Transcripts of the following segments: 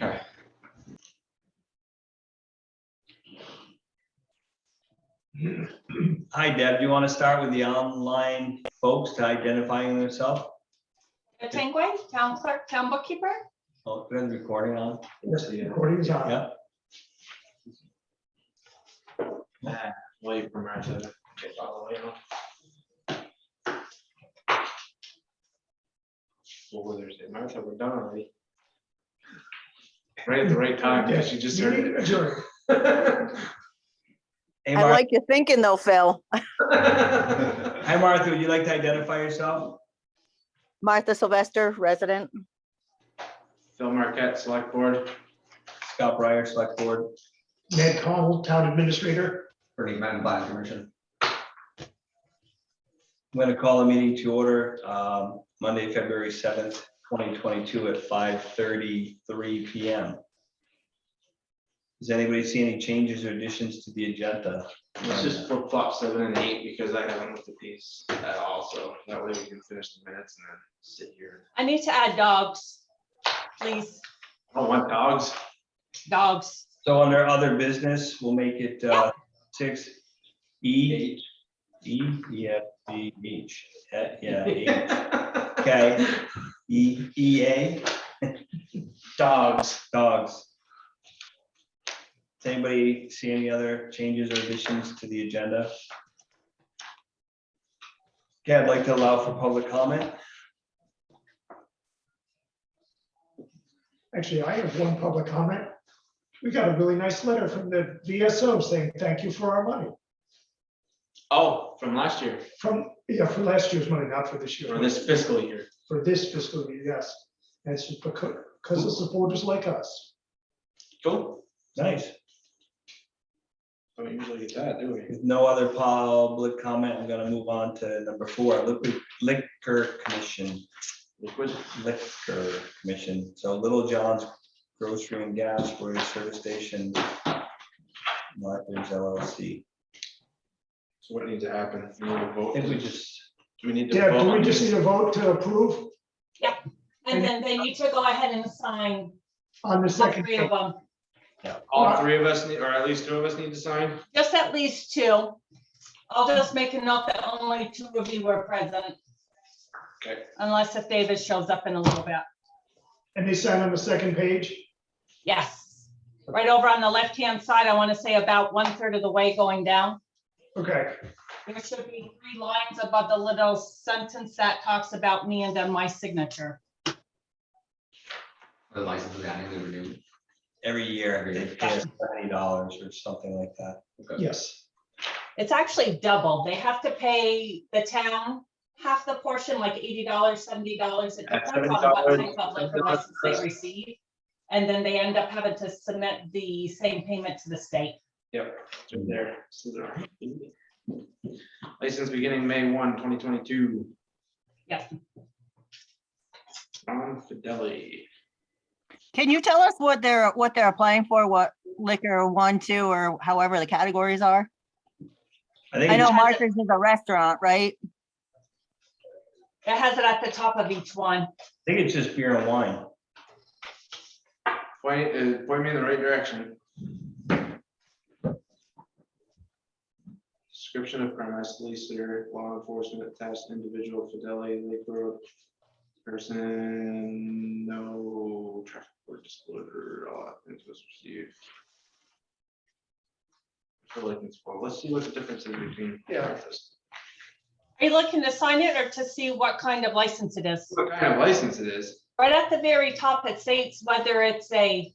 Okay. Hi, Deb. Do you want to start with the online folks to identifying themselves? Tangway, town clerk, town bookkeeper. Oh, we have the recording on. Yes, the recording is on. Yeah. Wait for Martha to get all the way on. What was there? Martha, we're done already. Right at the right time, because she just Meeting started. adjourned. Hey, I Martha. like your thinking though, Phil. Hi, Martha. Would you like to identify yourself? Martha Sylvester, resident. Phil Marquette, select board. Scott Breyer, Select Board. Ned Connell, town administrator. Bernie Madden, Plan Commission. I'm going to call the meeting to order Monday, February 7th, 2022 at 5:33 p.m. Does anybody see any changes or additions to the agenda? Let's just flip flop 7 and 8 because I haven't looked at these at all, so that way we can finish the minutes and then sit here. I need to add dogs, please. I don't want dogs. Dogs. So under other business, we'll make it 6 E. Yeah, H. Yeah, H. Okay. EA. Dogs. Dogs. Does anybody see any other changes or additions to the agenda? Okay, I'd like to allow for public comment. Actually, I have one public comment. We got a really nice letter from the VSO saying, thank you for our money. Oh, from last year, For last year's money, not for this year. or this fiscal year. For this fiscal year, yes. And it's because of supporters like us. Cool. Nice. Don't usually get that, do we? With no other public comment, I'm gonna move on to number 4, Liquor Commission. Liquid. Liquor Commission. So Little John's Grocery and Gas for your service station. Martha's LLC. So what needs to happen? We need to I vote. think we just, Do we need to Deb, vote? do we on just these? need a vote to approve And then they need to go ahead and sign on the all second? 3 of them. All 3 of us, or at least 2 of us need to sign? Just at least 2. I'll just make a note that only 2 of you were present. Okay. Unless if David shows up in a little bit. And they sign on the second page? Yes. Right over on the left-hand side, I want to say about 1/3 of the way going down. Okay, There should be 3 lines above the little sentence that talks about me and then my signature. The license is annually renewed. every year, they pay us $70 or something like that. yes. It's actually double. They have to pay the town half the portion, like $80, $70. It At depends on what $70, type of liquor license they receive. And then they end up having to submit the same payment to the state. Yep, it's right there. So there. License beginning May 1, 2022. Yes. Ron Fideli. Can you tell us what they're applying for, what liquor 1, 2, or however the categories are? think I know it's- Martha's is a restaurant, right? It has it at the top of each one. I think it's just beer and wine. Point me in the right direction. Description of premise, solicitor, law enforcement, attached individual, fidelity, Lake Road. Person, no traffic court disclosure, all that things was received. I feel like it's, well, let's see what the difference is between. Yeah. Are you looking to sign it or to see what kind of license it is? What kind of license it is? Right at the very top, it states whether it's on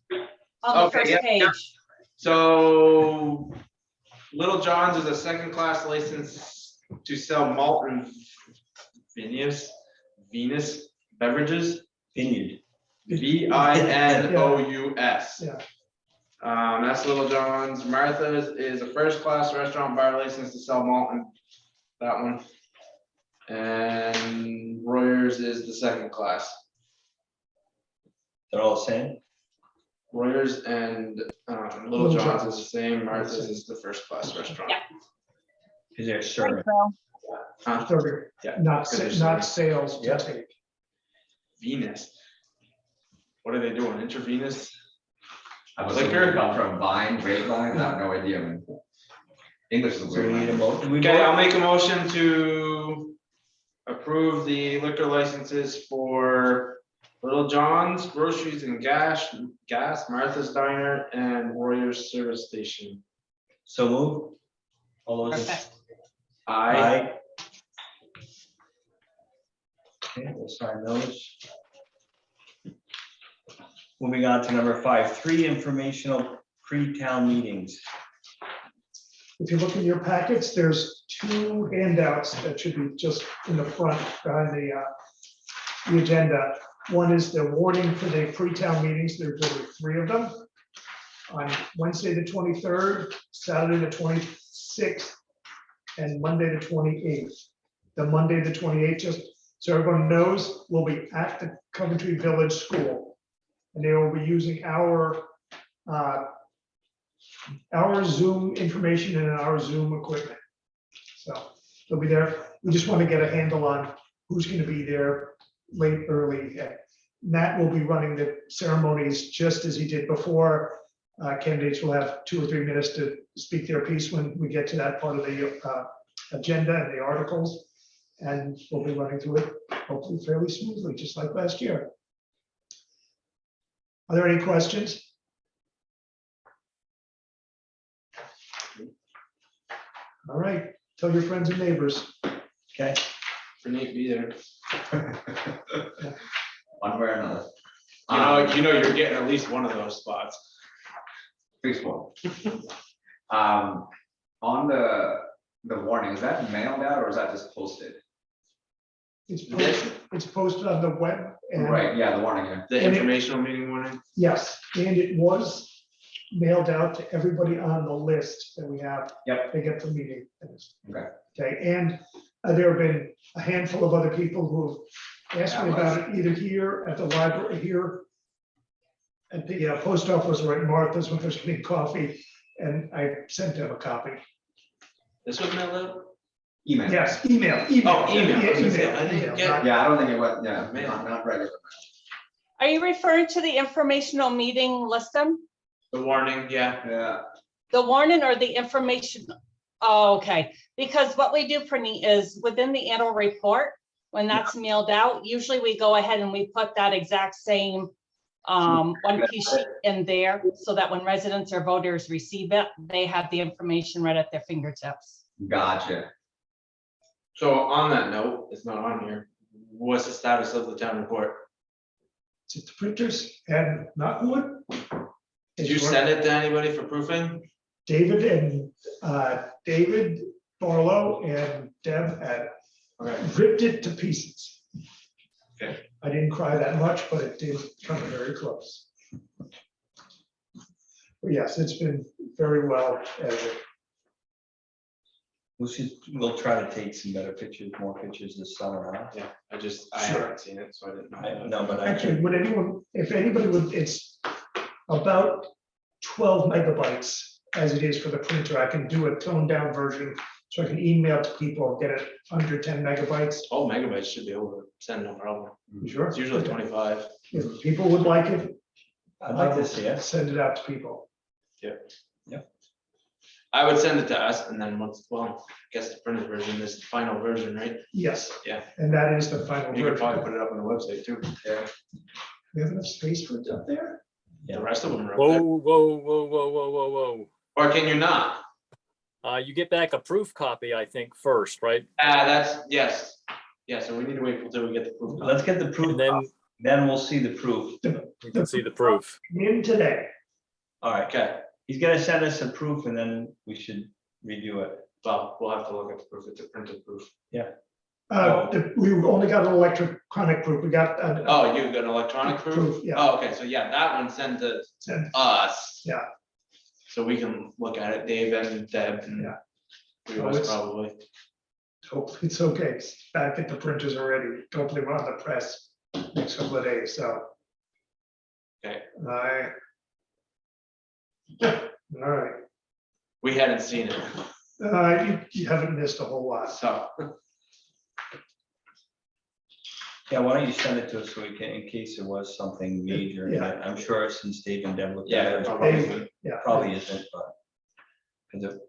the Okay, first yeah, yeah. page. So Little John's is a second-class license to sell malt and Venus beverages, Vineyard. VINOUS. Yeah. That's Little John's. Martha's is a first-class restaurant bar license to sell malt and that one. And Royers is the second class. They're all the same. Royers and Little Little John's John's. is the same. Martha's is the first-class restaurant. Yeah. Is there Thanks, serving? Phil. Huh? Sugar, Yeah. not, Because not there's sales to Yeah. take. Venus. What are they doing? Intravenous? I was Liquor? come from Vine, Grapevine, I have no idea, man. English is a So we weird need a language. motion. We Okay, I'll vote? make a motion to approve the liquor licenses for Little John's Groceries and Gas, Martha's Diner, and Warriors Service Station. So move. All those. Perfect. I, Okay, we'll sign those. Moving on to number 5, 3 informational pre-town meetings. If you look in your packets, there's 2 handouts that should be just in the front behind the agenda. One is the warning for the pre-town meetings. There will be 3 of them. On Wednesday, the 23rd, Saturday, the 26th, and Monday, the 28th. The Monday, the 28th, just so everyone knows, will be at the Coventry Village School. And they will be using our Zoom information and our Zoom equipment. So they'll be there. We just want to get a handle on who's going to be there late, early. Matt will be running the ceremonies just as he did before. Candidates will have 2 or 3 minutes to speak their piece when we get to that part of the agenda and the articles. And we'll be running through it hopefully fairly smoothly, just like last year. Are there any questions? All right, tell your friends and neighbors. Okay, for Nate be there. One way or another. You know you're getting at least one of those spots. Please one. On the warning, is that mailed out or is that just posted? It's posted on the web. And Right, yeah, the warning, yeah. The And it- informational meeting warning. yes, and it was mailed out to everybody on the list that we have. Yep. They get the meeting. Okay. Okay, and there have been a handful of other people who have asked me about it, either here at the library, here at the post office or at Martha's when there's getting coffee, and I sent them a copy. This was mailed out? Email. Yes, email. Oh, email. I Yeah, was gonna say, email, I didn't email, get- not- Yeah, I don't think it was, yeah, Mail. not regular. Are you referring to the informational meeting listum? The warning, yeah. Yeah, The warning or the information? Oh, okay, because what we do, Pranit, is within the annual report, when that's mailed out, usually we go ahead and we put that exact same one piece sheet in there so that when residents or voters receive it, they have the information right at their fingertips. gotcha. So on that note, it's not on here. What's the status of the town report? It's at the printers and Knottwood. Did you send it to anybody for proofing? David Barlow and Deb had Okay. ripped it to pieces. Okay. I didn't cry that much, but it did come very close. But yes, it's been very well edited. we'll try to take some better pictures, more pictures this summer, huh? Yeah, I Sure. haven't seen it, so I didn't know. No, but I Actually, would anyone, if anybody would, it's about 12 megabytes as it is for the printer. I can do a toned down version, so I can email to people, get it under 10 megabytes. All megabytes should be able to send, no problem. You Sure. It's usually 25. If people would like it, I'd like to see it. send it out to people. I would send it to us and then once, well, I guess the printed version is the final version, right? Yes. Yeah. And that is the final You could probably version. put it up on the website too. Yeah. We have enough space for it up there? The rest of them are up Whoa, there. whoa, whoa, whoa, whoa, whoa, whoa. Or can you not? You get back a proof copy, I think, first, right? That's, yes. Yeah, so we need to wait until we get the proof. Let's get the proof, And then then we'll see the proof. you can see the proof. In today. All right, Okay, he's gonna send us a proof and then we should review it. well, we'll have to look at the proof. It's a printed proof. We only got an electronic proof. We got. Oh, you got an electronic proof? Yeah. Oh, okay, so yeah, that one sent to Send- us. Yeah. So we can look at it, Dave and Deb and Yeah. three Oh, of us it's- probably. Hopefully it's okay. It's back at the printers already. Hopefully we're on the press next couple of days, so. Okay. All right. We hadn't seen it, You haven't missed a whole lot. so. Yeah, why don't you send it to us so we can, in case there was something major, Yeah. I'm sure since Dave and Deb looked Yeah, at it, probably. Yeah. probably isn't, but. Because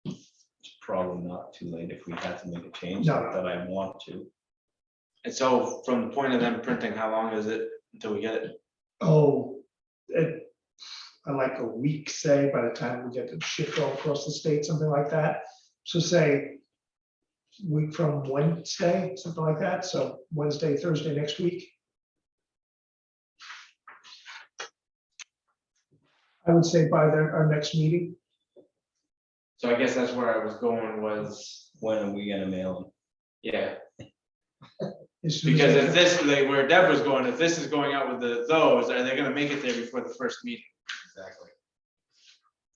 it's probably not too late if we had to make a change, No. not that I want to. And so from the point of them printing, how long is it until we get it? Oh, I like a week, say, by the time we get it shipped all across the state, something like that. So say week from Wednesday, something like that. So Wednesday, Thursday next week. I would say by our next meeting. So I guess that's where I was going was, When are we gonna mail them? yeah, as soon as because they- if this, like where Deb was going, if this is going out with those, are they gonna make it there before the first meeting? Exactly.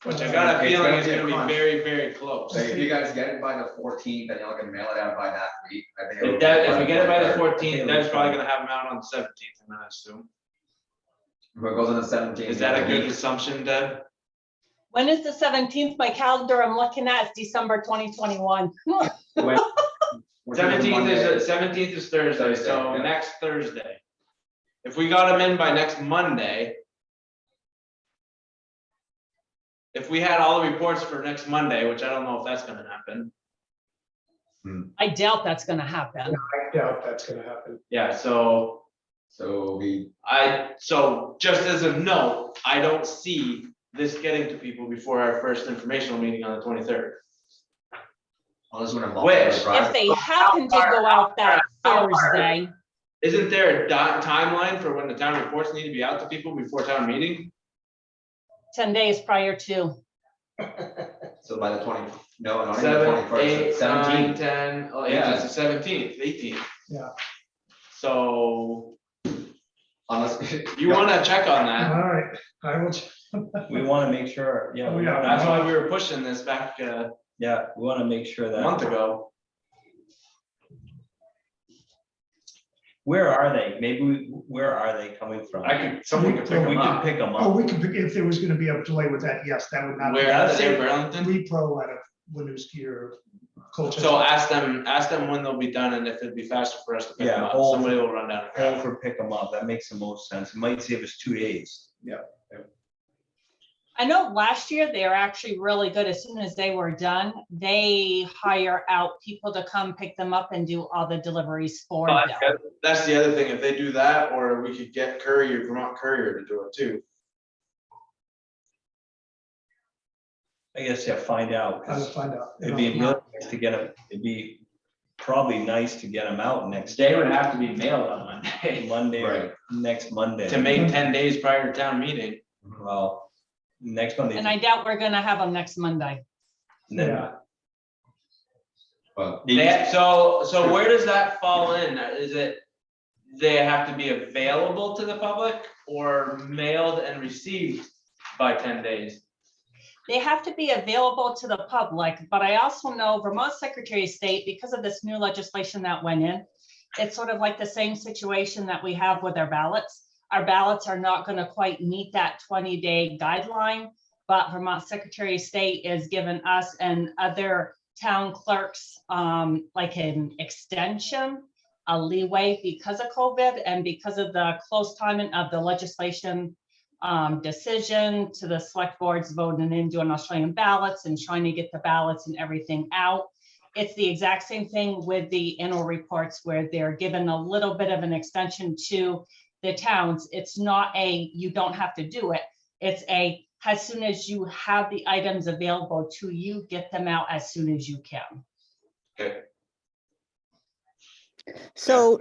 Which I got a It's feeling gonna is be a gonna be crunch. very, very close. So if you guys get it by the 14th and y'all can mail it out by that week, I think. it'll If be we get it by the 23rd. 14th, Deb's probably gonna have them out on the 17th, I'm gonna assume. If it goes on the 17th. Is that a good week, assumption, Deb? When is the 17th? My calendar I'm looking at is December 2021. when- we're doing 17th is Thursday, Thursday, so yeah. next Thursday. If we got them in by next Monday. If we had all the reports for next Monday, which I don't know if that's gonna happen. I doubt that's gonna happen. I doubt that's gonna happen. Yeah, so So we, so just as a note, I don't see this getting to people before our first informational meeting on the 23rd. well, this one involves. Which- If they happen to go out that Thursday, Isn't there a timeline for when the town reports need to be out to people before town meeting? 10 days prior to. So by the 20, no, not even the 7, 21st, 8, it's 9, 17th. 10, oh, Yeah. yeah, it's the 17th, 18th. Yeah. So Unless. you wanna check on that? All right, I will. We wanna make sure, yeah. Oh, yeah. That's why we were pushing this back Yeah, we wanna make sure a month that, ago. where are they? Where are they coming from? Someone could pick We them could up. pick them Oh, up. we could, if there was gonna be a delay with that, yes, that would not. Where are they, Burlington? Repro out of Winooski or Colchester. So ask them when they'll be done and if it'd be faster for us to pick them Yeah, up. hold- Somebody will run down. and grab Hold them. for pick them up, that makes the most sense. It might save us 2 days. I know last year they were actually really good. As soon as they were done, they hire out people to come pick them up and do all the deliveries for Well, them. That's the other thing, if they do that, or we could get Courier, Vermont Courier to do it too. I guess, yeah, find out. I will 'Cause find out. it'd be really nice to get them, it'd be probably nice to get them out next day, They would have to be mailed on Monday Monday, or Right. next Monday. to make 10 days prior to town meeting. Well, next Monday. And I doubt we're gonna have them next Monday. and then- Yeah. But So where does that fall in? Is it, they have to be available to the public or mailed and received by 10 days? They have to be available to the public, but I also know Vermont Secretary of State, because of this new legislation that went in, it's sort of like the same situation that we have with our ballots. Our ballots are not gonna quite meet that 20-day guideline, but Vermont Secretary of State is giving us and other town clerks, like an extension, a leeway because of COVID and because of the close timing of the legislation decision to the select boards voting in doing Australian ballots and trying to get the ballots and everything out. It's the exact same thing with the annual reports where they're given a little bit of an extension to the towns. It's not a, you don't have to do it. It's a, as soon as you have the items available to you, get them out as soon as you can. So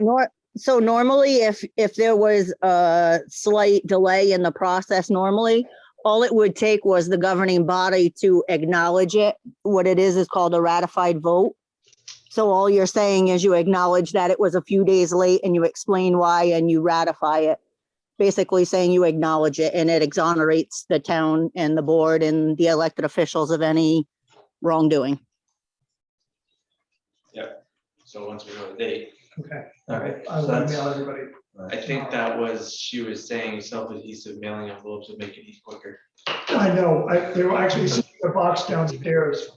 normally if there was a slight delay in the process normally, all it would take was the governing body to acknowledge it. What it is called a ratified vote. So all you're saying is you acknowledge that it was a few days late and you explain why and you ratify it. Basically saying you acknowledge it and it exonerates the town and the board and the elected officials of any wrongdoing. So once we know the date, Okay. All right, I so will that's- email everybody. I think that was, she was saying self-adhesive mailing envelopes would make it quicker. I know, they were actually sitting in a box downstairs.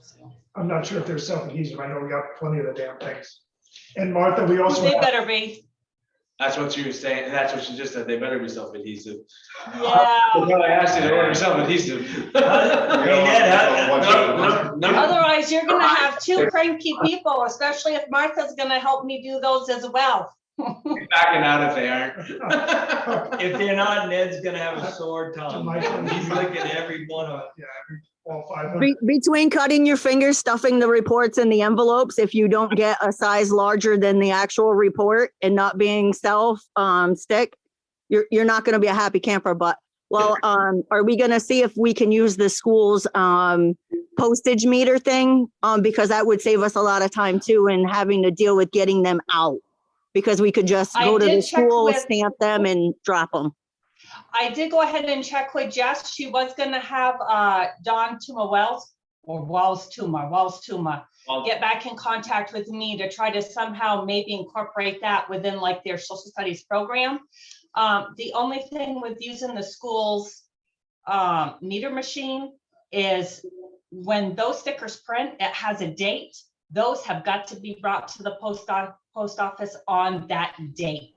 I'm not sure if they're self-adhesive. I know we got plenty of the damn things. And Martha, we also They have, better be. That's what she was saying, and that's what she just said, they better be self-adhesive. Yeah. Well, I asked you to order self-adhesive. Hey, Ned, Otherwise, you're gonna have two cranky people, especially if Martha's gonna help me do those as well. Backing out if they aren't. if they're not, Ned's gonna have a sore tongue. my tongue. He's licking every one of Yeah, all 500. Between cutting your fingers, stuffing the reports in the envelopes, if you don't get a size larger than the actual report and not being stick, you're not gonna be a happy camper, but, well, are we gonna see if we can use the school's, postage meter thing? Because that would save us a lot of time too, in having to deal with getting them out. Because we could just I go to the did check school, with- stamp them and drop them. I did go ahead and check with Jess. She was gonna have Don Tuma Wells, or Wells Tuma, get back in contact with me to try to somehow maybe incorporate that within like their social studies program. The only thing with using the school's meter machine is when those stickers print, it has a date. Those have got to be brought to the post office on that date.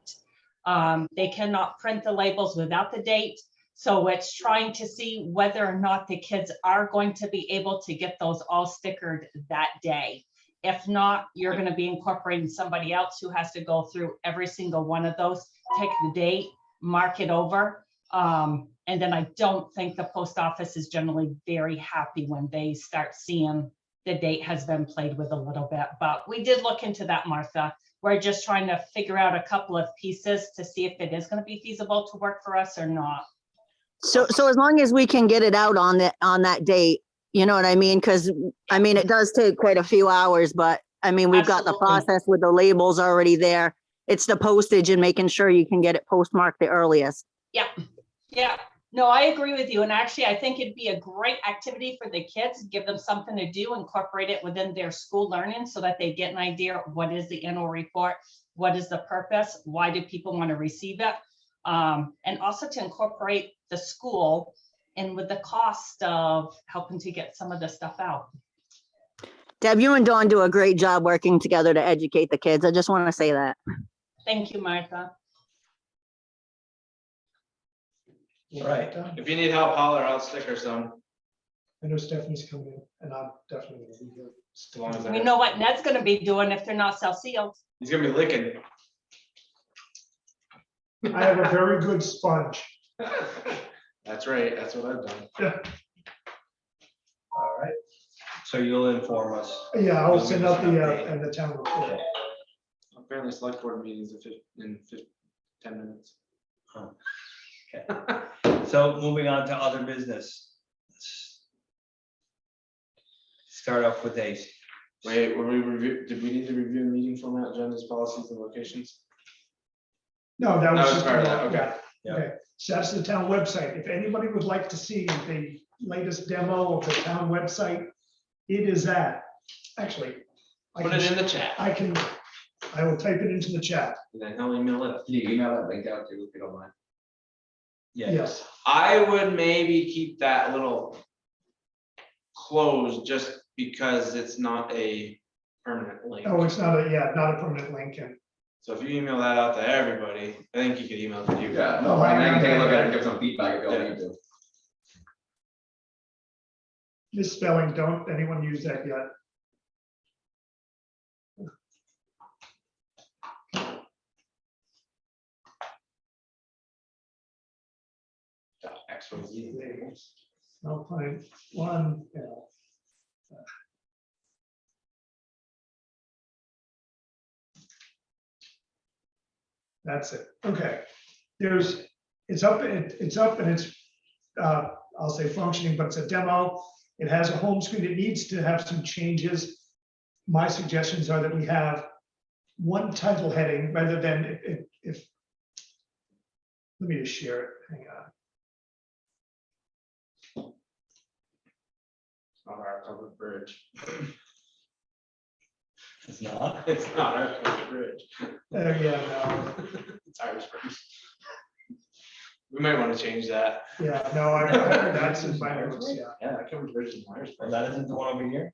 They cannot print the labels without the date. So it's trying to see whether or not the kids are going to be able to get those all stickered that day. If not, you're going to be incorporating somebody else who has to go through every single one of those, take the date, mark it over. And then I don't think the post office is generally very happy when they start seeing the date has been played with a little bit, but we did look into that, Martha. We're just trying to figure out a couple of pieces to see if it is going to be feasible to work for us or not. So as long as we can get it out on that date, you know what I mean? Because, I mean, it does take quite a few hours, but, I mean, we've got the Absolutely. process with the labels already there. It's the postage and making sure you can get it postmarked the earliest. Yeah, no, I agree with you. And actually, I think it'd be a great activity for the kids, give them something to do, incorporate it within their school learning so that they get an idea of what is the annual report, what is the purpose, why do people want to receive it? And also to incorporate the school and with the cost of helping to get some of the stuff out. Deb, you and Dawn do a great job working together to educate the kids. I just want to say that. Thank you, Martha. Right. If you need help, holler, I'll sticker some, I know Stephanie's coming in, and I'm definitely gonna be here. as long as We I, know what Ned's gonna be doing if they're not self-sealed. he's gonna be licking. I have a very good sponge. That's right, that's what I've done. All right. So you'll inform us. Yeah, I'll send out Give us an update. and the town report. Apparently select board meetings in 10 minutes. So moving on to other business. Start off with Ace. Wait, did we need to review the meeting format, agendas, policies, and locations? No, that was That was just. part of that, okay. Yeah. Okay, so that's the town website. If anybody would like to see the latest demo of the town website, it is actually. I Put can- it in the chat, I will type it into the chat. and then he'll email it. Can you email that link out to, if you don't mind? Yeah. Yes, I would maybe keep that little closed just because it's not a permanent link. oh, it's not not a permanent link, and So if you email that out to everybody, I think you could email it to you. Yeah, no, I can take a look at it and give some feedback if you Yeah. need to. misspelling, don't anyone use that yet. XYZ. I'll find one, that's it, okay. It's up and it's, I'll say functioning, but it's a demo. It has a home screen. It needs to have some changes. My suggestions are that we have one title heading rather than if. Let me just share it, hang on. Not our covered bridge. It's not. It's not our covered bridge. Yeah, no, It's Irish Springs. We might want to change that. yeah, no, that's in my notes, yeah. Yeah, that covered bridge is Irish Well, Springs. that isn't the one over here.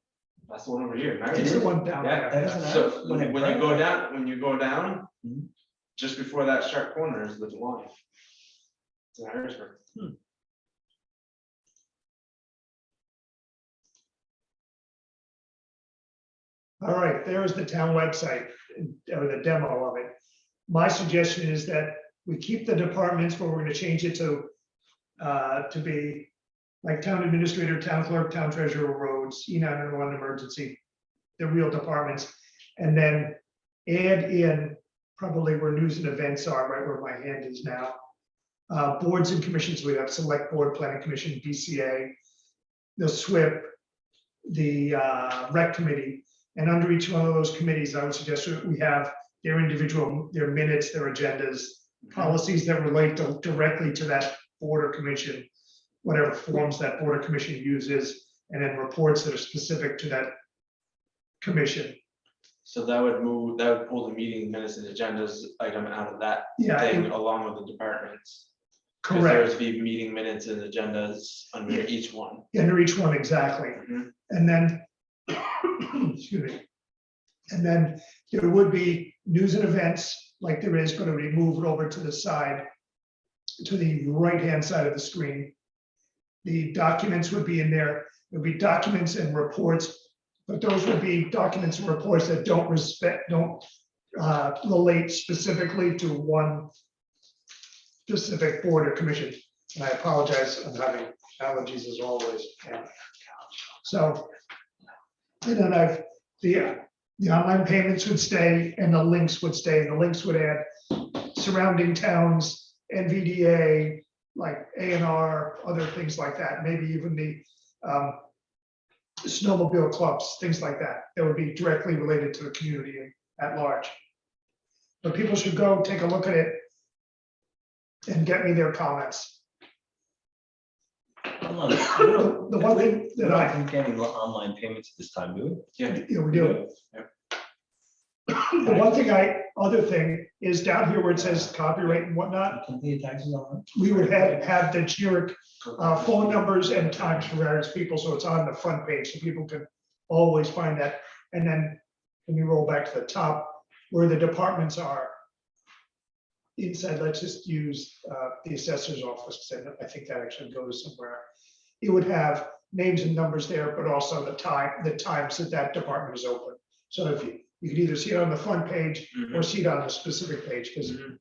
That's the one over here. It's the one down Yeah, there. That's an So Irish- when it when you burns. go down, Mhm. just before that sharp corner is the line. It's in Harrisburg. All right, there's the town website, or the demo of it. My suggestion is that we keep the departments, but we're gonna change it to be like town administrator, town clerk, town treasurer, roads, E911 emergency, the real departments. And then add in probably where news and events are, right where my hand is now. Boards and commissions, we have select board, planning commission, BCA, the SWIP, the rec committee. And under each one of those committees, I would suggest that we have their individual, their minutes, their agendas, policies that relate directly to that board or commission, whatever forms that board or commission uses, and then reports that are specific to that commission. So that would pull the meeting minutes and agendas item out of that Yeah, thing along with the departments. 'Cause correct. There's be meeting minutes and agendas under Yeah. each one. Under each one, exactly. Mhm. And then, excuse me. And then there would be news and events like there is, but it would be moved over to the side, to the right-hand side of the screen. The documents would be in there. There'd be documents and reports, but those would be documents and reports that don't relate specifically to one specific board or commission. And I apologize, I'm having allergies as always. Yeah. So, and then the online payments would stay and the links would stay, and the links would add surrounding towns, NVDA, like A&R, other things like that, maybe even the snowmobile clubs, things like that, that would be directly related to the community at large. But people should go take a look at it and get me their comments. Hold on. The one thing We that don't I, think any online payments at this time, do we? Yeah. we do. The one thing other thing is down here where it says copyright and whatnot, Can pay taxes on we would have the generic phone numbers and times for various people, so it's on the front page, so people can always find that. And then when you roll back to the top, where the departments are inside, let's just use the assessor's office, because I think that actually goes somewhere. It would have names and numbers there, but also the times that that department is open. So if you can either see it on the front page or see it on a specific page, because Mhm.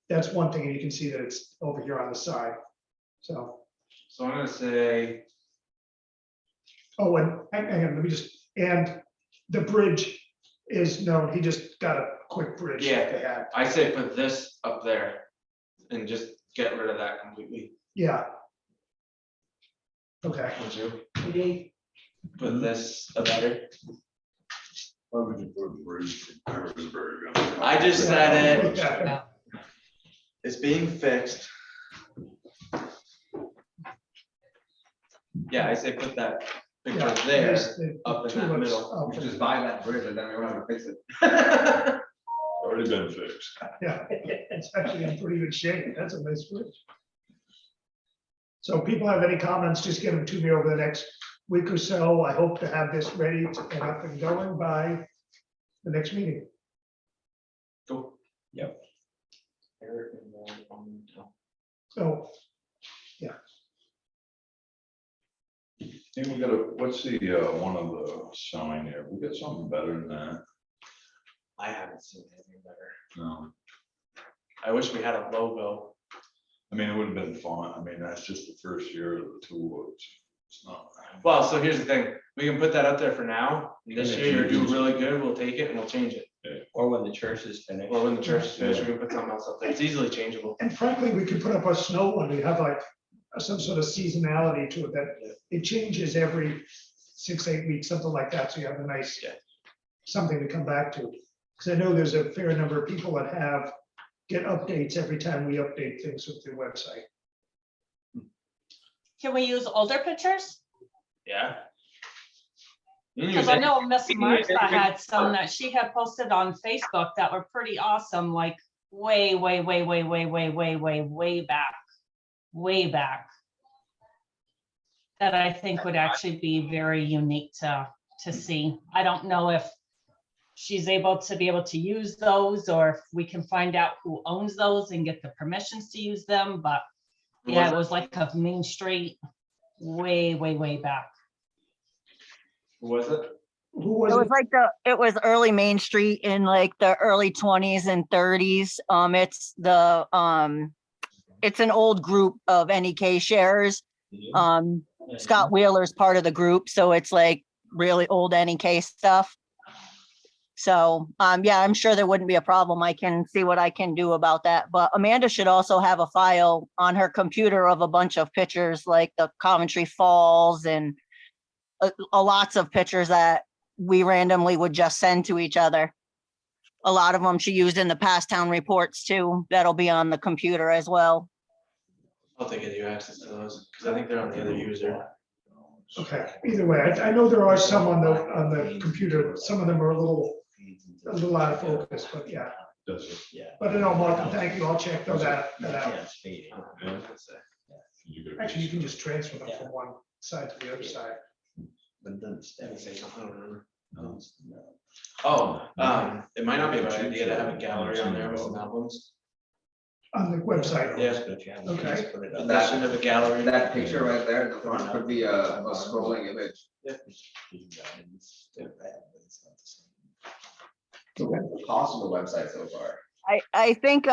that's one thing, and you can see that it's over here on the side. So, So I'm gonna say, oh, and hang on, let me just, and the bridge is known, he just got a quick bridge that Yeah. they had. I say put this up there and just get rid of that completely. Yeah. Okay. Would you? Put this up there. Why would you put a bridge in Harrisburg? I just said it. Yeah. It's being fixed. Yeah, I say put that picture Yeah, there, there's the up in two that looks middle. up. We should just buy that bridge and then we don't have to fix it. Already been fixed. Yeah, it's actually in pretty good shape. That's a nice bridge. So if people have any comments, just get them to me over the next week or so. I hope to have this ready and up and going by the next meeting. Cool. Yep. So, Hey, we got what's the, one of the sign here? We got something better than that. I haven't seen anything better. No, I wish we had a logo. I mean, it would have been fun. I mean, that's just the first year of the tool. It's not. Well, so here's the thing, we can put that up there for now. This Yeah, year you do change it. really good, we'll take it and we'll change it. Or when the church is finished. Or when the church is finished, we can put something else up there. It's easily changeable. and frankly, we could put up a snow one. We have like some sort of seasonality to it that it changes every 6-8 weeks, something like that. So you have a nice, Yeah. something to come back to. Because I know there's a fair number of people that get updates every time we update things with the website. Can we use older pictures? Yeah. You can Because use I any- know Miss you can use Martha anything. had some that she had posted on Facebook that were pretty awesome, like way back. Way back. That I think would actually be very unique to see. I don't know if she's able to use those, or if we can find out who owns those and get the permissions to use them, but yeah, it was like a Main Street way, way, way back. Who was it? Who was It it? was like it was early Main Street in like the early 20s and 30s. It's an old group of NEK sharers. Scott Wheeler's part of the group, so it's like really old NEK stuff. So, yeah, I'm sure there wouldn't be a problem. I can see what I can do about that. But Amanda should also have a file on her computer of a bunch of pictures like the Coventry Falls and lots of pictures that we randomly would just send to each other. A lot of them she used in the past town reports too. That'll be on the computer as well. I'll take you access to those, because I think they're on the other user. Okay, either way, I know there are some on the computer. Some of them are a little out of focus, but yeah. Does it? But no, Martin, thank you. I'll check that out. Yeah. You gotta- Actually, you can just transfer them from one side to the other side. Let me say something, I don't remember. Oh, it might not be a bad idea to have a gallery on there with some albums. On the website. Yeah. Okay. That should have a gallery. That picture right there in the front could be a scrolling image. The cost of the website so far. I think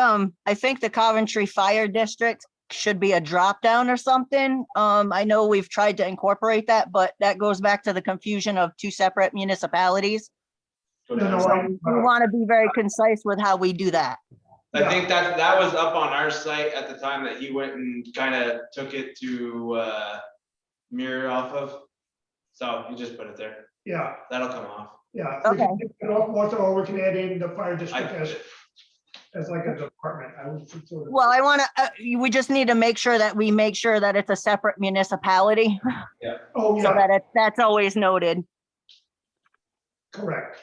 the Coventry Fire District should be a drop down or something. I know we've tried to incorporate that, but that goes back to the confusion of two separate municipalities. No, We want to be very concise with how we do that. I think that was up on our site at the time that he went and kind of took it to mirror off of. So you just put it there. Yeah, That'll come off. yeah. Okay. Or we can add in the fire district I- as like a department. I would think so. Well, I want to, we just need to make sure that it's a separate municipality, Oh, so yeah, that's always noted. correct.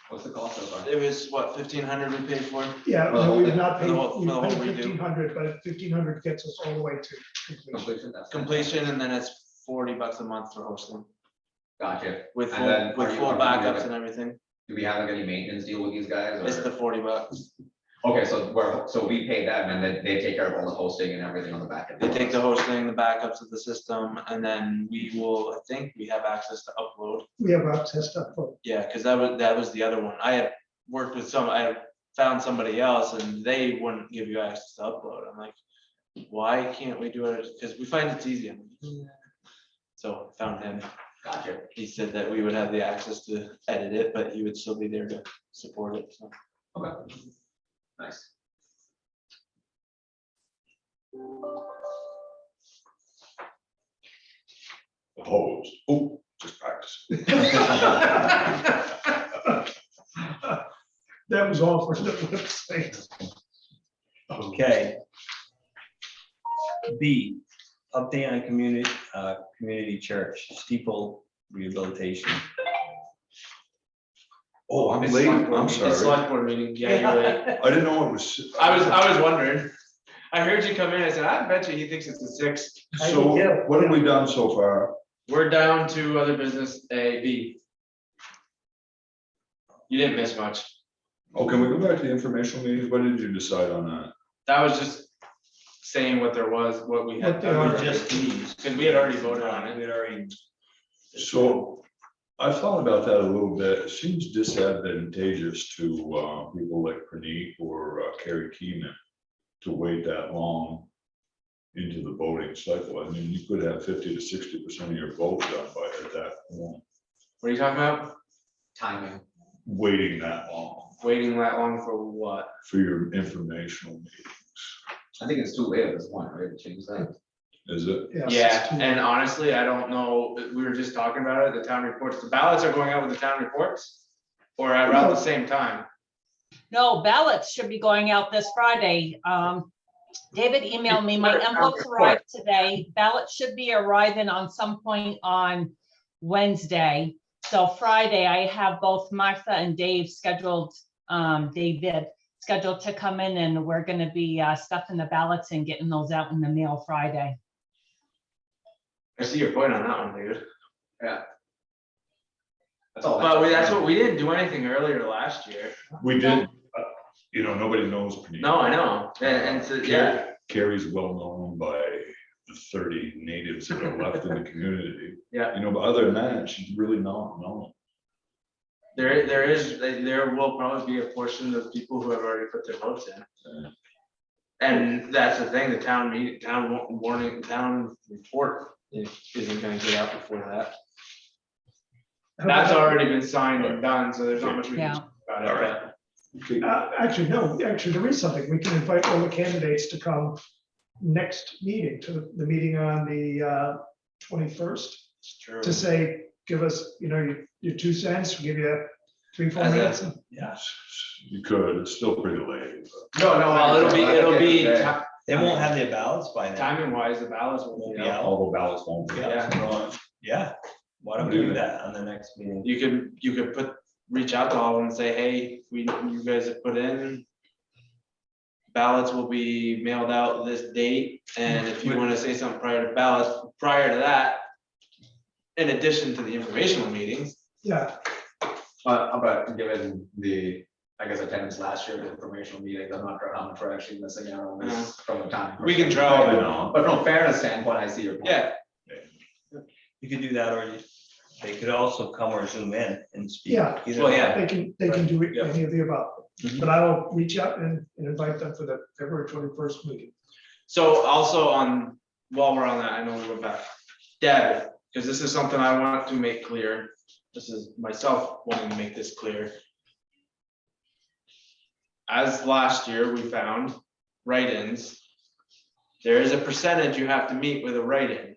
What's the cost so far? It was what, 1,500 we paid for? Yeah, For the no, whole we've thing? not For paid, the whole- we've for the whole paid redo? 1,500, but 1,500 gets us all the way to completion. Completion, that's. Completion, and then it's $40 a month for hosting Gotcha. with And then full are you- full are you backups like- and everything. Do we have like any maintenance deal with these guys? It's or- the $40. Okay, so we pay them and then they take care of all the hosting and everything on the back end. They take the hosting, the backups of the system, and then we will, I think we have access to upload. We have access to upload. Yeah, because that was the other one. I had worked with I had found somebody else and they wouldn't give you access to upload. I'm like, why can't we do it? Because we find it's easy. I'm like, "Yeah." So found him. Gotcha. He said that we would have the access to edit it, but he would still be there to support it. So Okay. Nice. Opposed. Oh, just practice. That was all for the website. Okay. B, update on community church steeple rehabilitation. Oh, I'm It's late. select board I'm meeting. It's sorry. select board meeting. Yeah, you're late. I didn't know it was. I was wondering. I heard you come in. I said, I bet you he thinks it's a 6. So what have we done so far? We're down to other business A, B. You didn't miss much. Oh, can we go back to the informational meetings? What did you decide on that? That was just saying what there was, what we had. What they are. Just these. Because we had already voted on We it. had already. So I thought about that a little bit. It seems disadvantageous to people like Praneet or Carrie Keenan to wait that long into the voting cycle. I mean, you could have 50 to 60% of your vote done by at that point, What are you talking about? Timing. waiting that long Waiting that long for what? for your informational meetings. I think it's too late at this point, right, to change that? Is it? Yes, Yeah, it's too- and honestly, I don't know. We were just talking about it, the town reports. The ballots are going out with the town reports? Or around the same time? No, ballots should be going out this Friday. David emailed me, my envelopes arrived today. Ballots should be arriving on some point on Wednesday. So Friday, I have both Martha and David scheduled to come in, and we're gonna be stuffing the ballots and getting those out in the mail Friday. I see your point on that one, dude. Yeah. That's all. But that's what, we didn't do anything earlier last year. We did, nobody knows. Panini. No, I know, and so, yeah, Carrie's well known by the 30 natives that are left in the community. Yeah. But other than that, she's really not known. there will probably be a portion of people who have already put their votes in. Yeah. And that's the thing, the town report isn't gonna get out before that. That's already been signed and done, so there's not much we can do about it. All right. Okay. Actually, no, actually, there is something. We can invite all the candidates to come next meeting, to the meeting on the 21st, It's true. to say, give us, your 2 cents, we'll give you 3-4 As a- minutes. Yeah, You could, it's still pretty late. but- No, Well, it'll be they won't have their ballots by now. timing wise, the ballots will Won't be be out. out. All the ballots won't be. Yeah. Yeah, why don't we do that on the next meeting? You could reach out to all of them and say, hey, you guys have put in. Ballots will be mailed out this date, and if you wanna say something prior to that. In addition to the informational meetings, Yeah, But given the, I guess, attendance last year, the informational meetings, I'm not sure how much we're actually missing out on this from the time. We can try. Probably not. But from a fairness standpoint, I see your point. yeah, You could do that, or they could also come or zoom in and speak. Yeah. Either Well, way. yeah. they can do Yeah. any of the above. Mhm. But I will reach out and invite them for the February 21st meeting. so also while we're on that, I know we went back. Deb, because this is something I want to make clear, this is myself wanting to make this clear. As last year, we found write-ins, there is a percentage you have to meet with a write-in.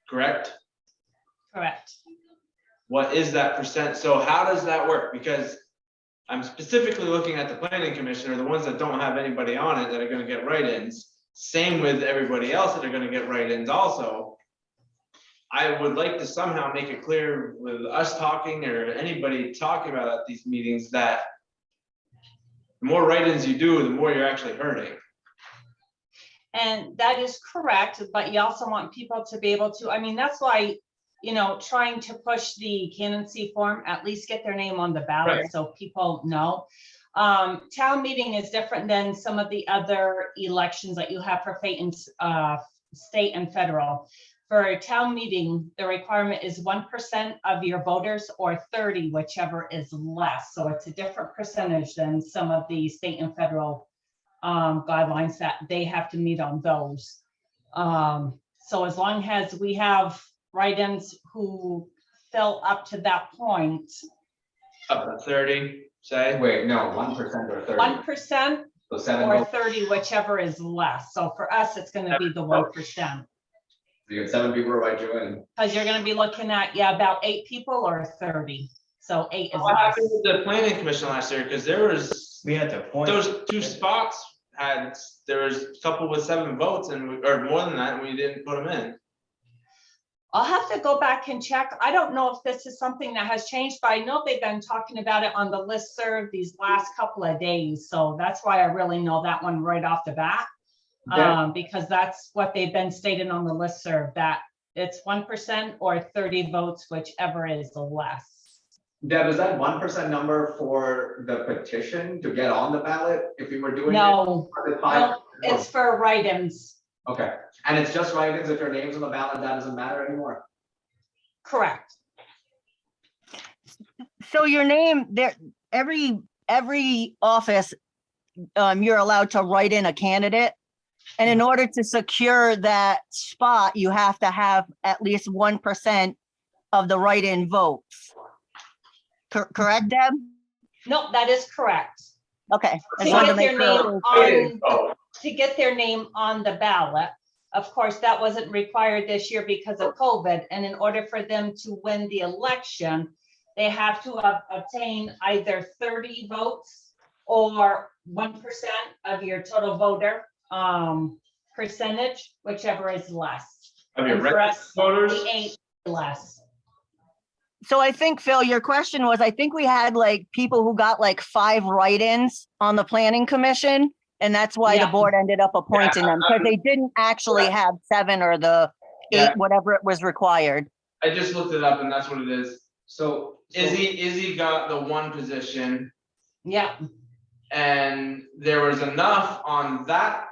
Correct? Correct. What is that percent? So how does that work? Because I'm specifically looking at the planning commission, or the ones that don't have anybody on it that are gonna get write-ins. Same with everybody else that are gonna get write-ins also. I would like to somehow make it clear with us talking or anybody talking about at these meetings that the more write-ins you do, the more you're actually hurting. And that is correct, but you also want people to be able to, that's why, trying to push the candidacy form, at least get their name on the ballot Right. so people know. Town meeting is different than some of the other elections that you have for state and federal. For a town meeting, the requirement is 1% of your voters or 30, whichever is less. So it's a different percentage than some of the state and federal guidelines that they have to meet on those. So as long as we have write-ins who fill up to that point, Up to 30, say. Wait, no, 1% or 30. 1% So 7 or votes, 30, whichever is less. So for us, it's gonna be the 1%. you get 7 people to write you in. Because you're gonna be looking at, about 8 people or 30. So 8 is What less. happened with the planning commission last year? Because there was, We had to point. those 2 spots there was a couple with 7 votes or more than that, and we didn't put them in. I'll have to go back and check. I don't know if this is something that has changed, but I know they've been talking about it on the listserv these last couple of days. So that's why I really know that one right off the bat. Because that's what they've been stating on the listserv, that it's 1% or 30 votes, whichever is the less. Deb, is that 1% number for the petition to get on the ballot if we were doing it? No, Or the 5? no, it's for write-ins, Okay, and it's just write-ins, if your name's on the ballot, that doesn't matter anymore? correct. So your name there, every office, you're allowed to write in a candidate. And in order to secure that spot, you have to have at least 1% of the write-in votes. Correct, Deb? No, that is correct. Okay. I To just wanted get to make their sure. name on, to get their name on the ballot. Of course, that wasn't required this year because of COVID, and in order for them to win the election, they have to have obtained either 30 votes or 1% of your total voter percentage, whichever is less. Of your And for registered us, voters? the 8 less. So I think, Phil, your question was, I think we had like people who got like 5 write-ins on the planning commission. And that's why the Yeah. board ended up appointing them, because they didn't actually have 7 or the 8, Yeah. whatever it was required. I just looked it up and that's what it is. So. Izzy got the one position, Yeah, and there was enough on that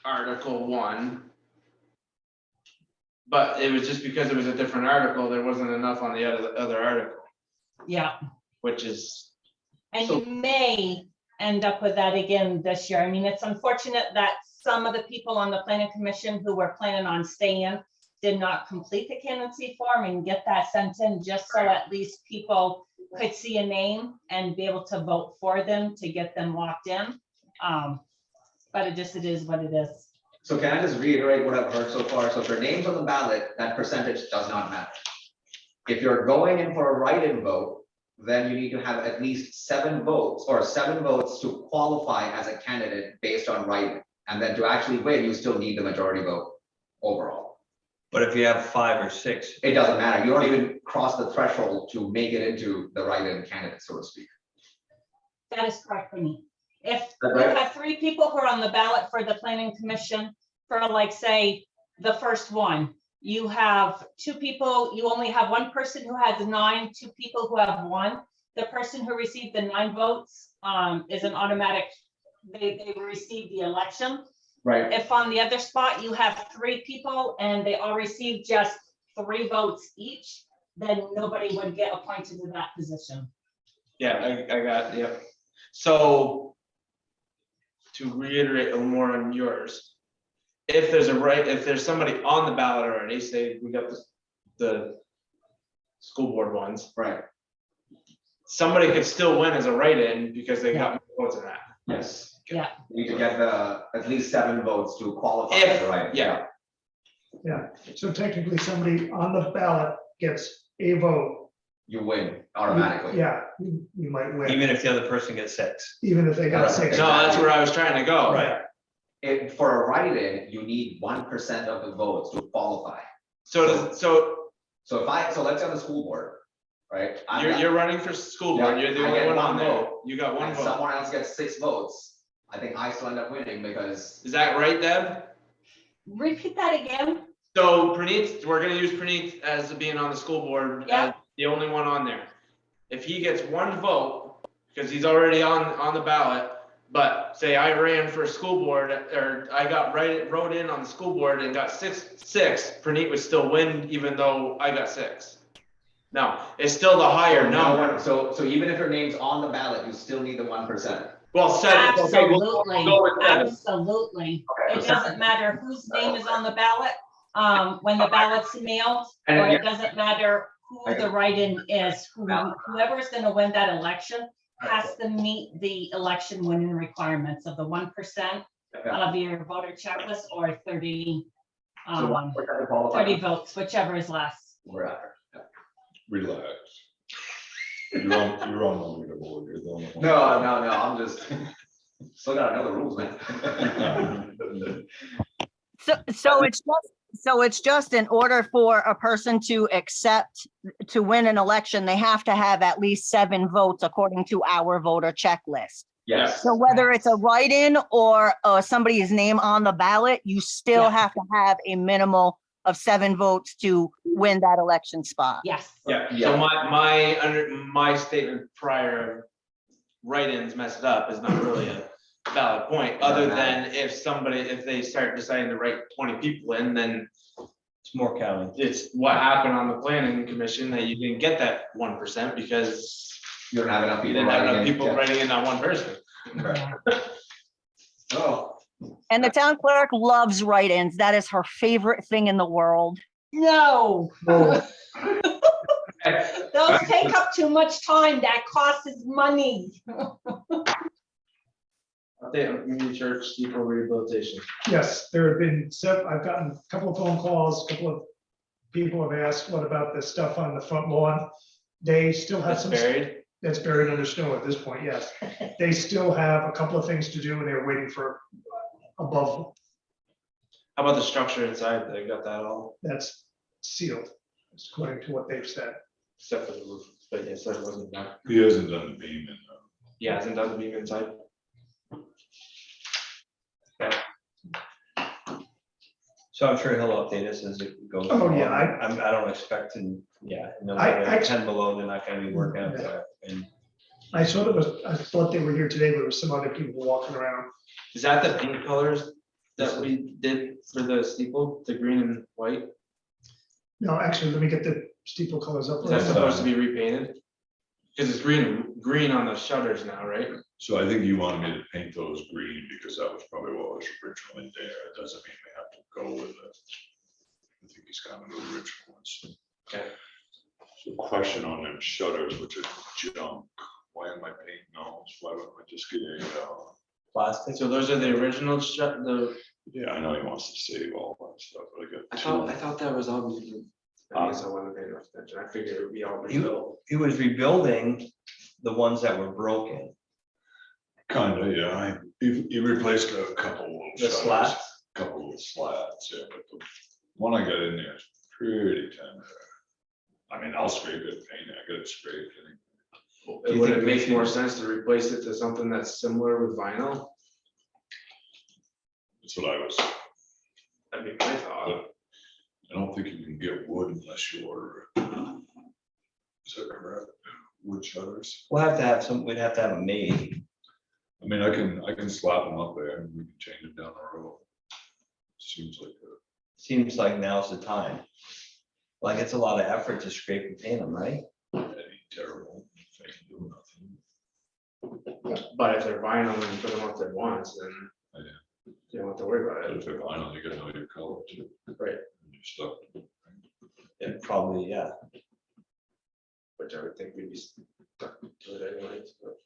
Article 1. But it was just because it was a different article, there wasn't enough on the other article, yeah. which is, And So- you may end up with that again this year. I mean, it's unfortunate that some of the people on the planning commission who were planning on staying did not complete the candidacy form and get that sent in, just so at least people could see a name and be able to vote for them to get them locked in. But it is what it is. So can I just reiterate what I've heard so far? So if your name's on the ballot, that percentage does not matter. If you're going in for a write-in vote, then you need to have at least 7 votes to qualify as a candidate based on write-in. And then to actually win, you still need the majority vote overall. But if you have 5 or 6, It doesn't matter. You don't even cross the threshold to make it into the write-in candidate, so to speak. That is correct for me. If That you right? have 3 people who are on the ballot for the planning commission, for like, say, the first one, you have 2 people, you only have 1 person who has 9, 2 people who have 1. The person who received the 9 votes is an automatic, they received the election. Right. If on the other spot you have 3 people and they all received just 3 votes each, then nobody would get appointed to that position. yeah, I got, yep. So to reiterate a little more on yours, if there's somebody on the ballot already, say we got the school board ones, Right. somebody could still win as a write-in because they got more votes in that. Yes. Yeah. You need to get at least 7 votes to qualify, If- right? yeah. So technically, somebody on the ballot gets a vote. You win automatically. Yeah, you might win, even if the other person gets 6. even if they got Right. 6. No, that's where I was trying to go. Right. For a write-in, you need 1% of the votes to qualify. So So let's say on the school board, right? I'm you're running for school board, Yeah, you're the I only get one one on there, vote. you got one and vote. someone else gets 6 votes. I think I still end up winning because Is that right, Deb? Repeat that again. So Praneeth, we're gonna use Praneeth as being on the school board, Yeah. as the only one on there. If he gets 1 vote, because he's already on the ballot, but say I ran for school board, or I wrote in on the school board and got 6, Praneeth would still win even though I got 6. No, it's still the higher number. So even if your name's on the ballot, you still need the 1%. Well, 7, okay, we'll Absolutely, go with 7. absolutely. Okay, It so doesn't matter whose name is on the ballot, when the ballot's mailed, And or yeah. it doesn't matter who the write-in is. Whoever's gonna win that election has to meet the election winning requirements of the 1% Yeah. of your voter checklist, or 30, So 1% to qualify. 30 votes, whichever is less. We're after. Relax. You're on the leaderboard, you're the only one. No, I'm just, still gotta know the rules, man. So it's just in order for a person to accept, to win an election, they have to have at least 7 votes according to our voter checklist. Yes. So whether it's a write-in or somebody's name on the ballot, you still Yeah. have to have a minimal of 7 votes to win that election spot. Yes. Yeah, Yeah. so my statement prior, write-ins messed up is not really a valid point, other than if they start deciding to write 20 people in, then It's more counting. it's what happened on the planning commission, that you didn't get that 1% because You don't have enough you people didn't have writing enough in. people Yeah. writing in that one person. Oh, And the town clerk loves write-ins. That is her favorite thing in the world. No, Oh, those take up too much time. That costs us money. Update on community church steeple rehabilitation. yes, there have been I've gotten a couple of phone calls, a couple of people have asked, what about the stuff on the front lawn? They still have That's some. buried. That's buried under snow at this point, yes. They still have a couple of things to do and they're waiting for above, How about the structure inside? They got that all, that's sealed, according to what they've said. except for the roof, but yes, that wasn't done. He hasn't done the beam in though. Yeah, hasn't done the beam inside. So I'm sure he'll update us as it goes. Oh, along. yeah, I don't expect to, yeah, no, I- they're I- 10 below, they're not gonna be working out there. And I thought they were here today, but there was some other people walking around. Is that the paint colors that we did for the steeple, the green and white? No, actually, let me get the steeple colors up. Is that supposed to be repainted? Because it's green on the shutters now, right? So I think you wanted me to paint those green because that was probably what was originally there. It doesn't mean we have to go with it. I think he's kind of the original ones. Okay. So question on them shutters, which is junk. Why am I painting those? Why don't I just get a, plastic, So those are the original yeah, I know he wants to save all that stuff, but I I got thought that was all. I guess I wasn't paying enough attention. I figured it would be all rebuilt. he was rebuilding the ones that were broken. kind of, yeah. He replaced a couple of The shutters, slats? couple of slats, yeah, but the one I got in there is pretty tender. I mean, I'll scrape it, paint it, I got it scraped. Do you Would think it we make should- more sense to replace it to something that's similar with vinyl? That's what I was, That'd be my thought. I don't think you can get wood unless you order it. Is that correct? Wood shutters? We'll have to have some, we'd have to have them made. I mean, I can slap them up there and we can change them down the road. Seems like Seems like now's the time. Like, it's a lot of effort to scrape and paint them, right? any terrible thing to do nothing. But if they're vinyl and you put them up there once, then Yeah. you don't have to worry about But it. if they're vinyl, you gotta know your color too. Right. And your stuff. It probably, yeah. Which I would think we'd be stuck to it anyways, but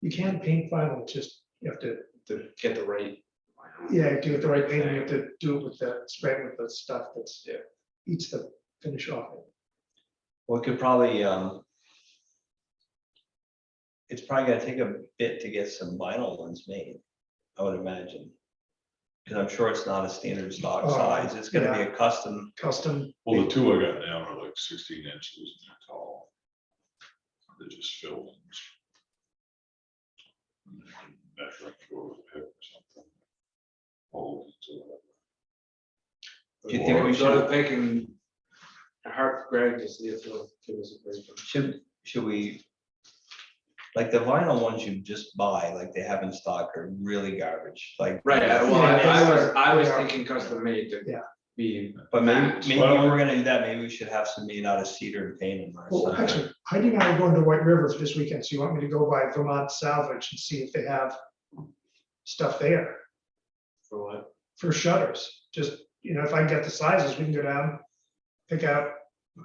You can paint vinyl, just, you have to, to get the right. vinyl. yeah, do it the right paint, you have to do it with the, spray it with the stuff that's, Yeah. eats the finish off it. We could probably, it's probably gonna take a bit to get some vinyl ones made, I would imagine. Because I'm sure it's not a standard stock Oh, size, it's gonna be yeah. a custom. Custom, Well, the two I got now are like 16 inches and they're tall. They're just filled. Measure up for a pick or something. Hold it to it. Do you think Or we go to should, pick and harp Greg to see if he'll give us a break. should we? Like the vinyl ones you just buy, like they have in stock are really garbage, like. Right, well, Yeah, I was they are. thinking custom made to Yeah. be. But maybe, matched. maybe if we're gonna do that, maybe we should have some made out of cedar and paint them or well, something. actually, Heidi and I are going to White River for this weekend, so you want me to go by Vermont Salvage and see if they have stuff there For what? for shutters, just, if I can get the sizes, we can go down, pick out.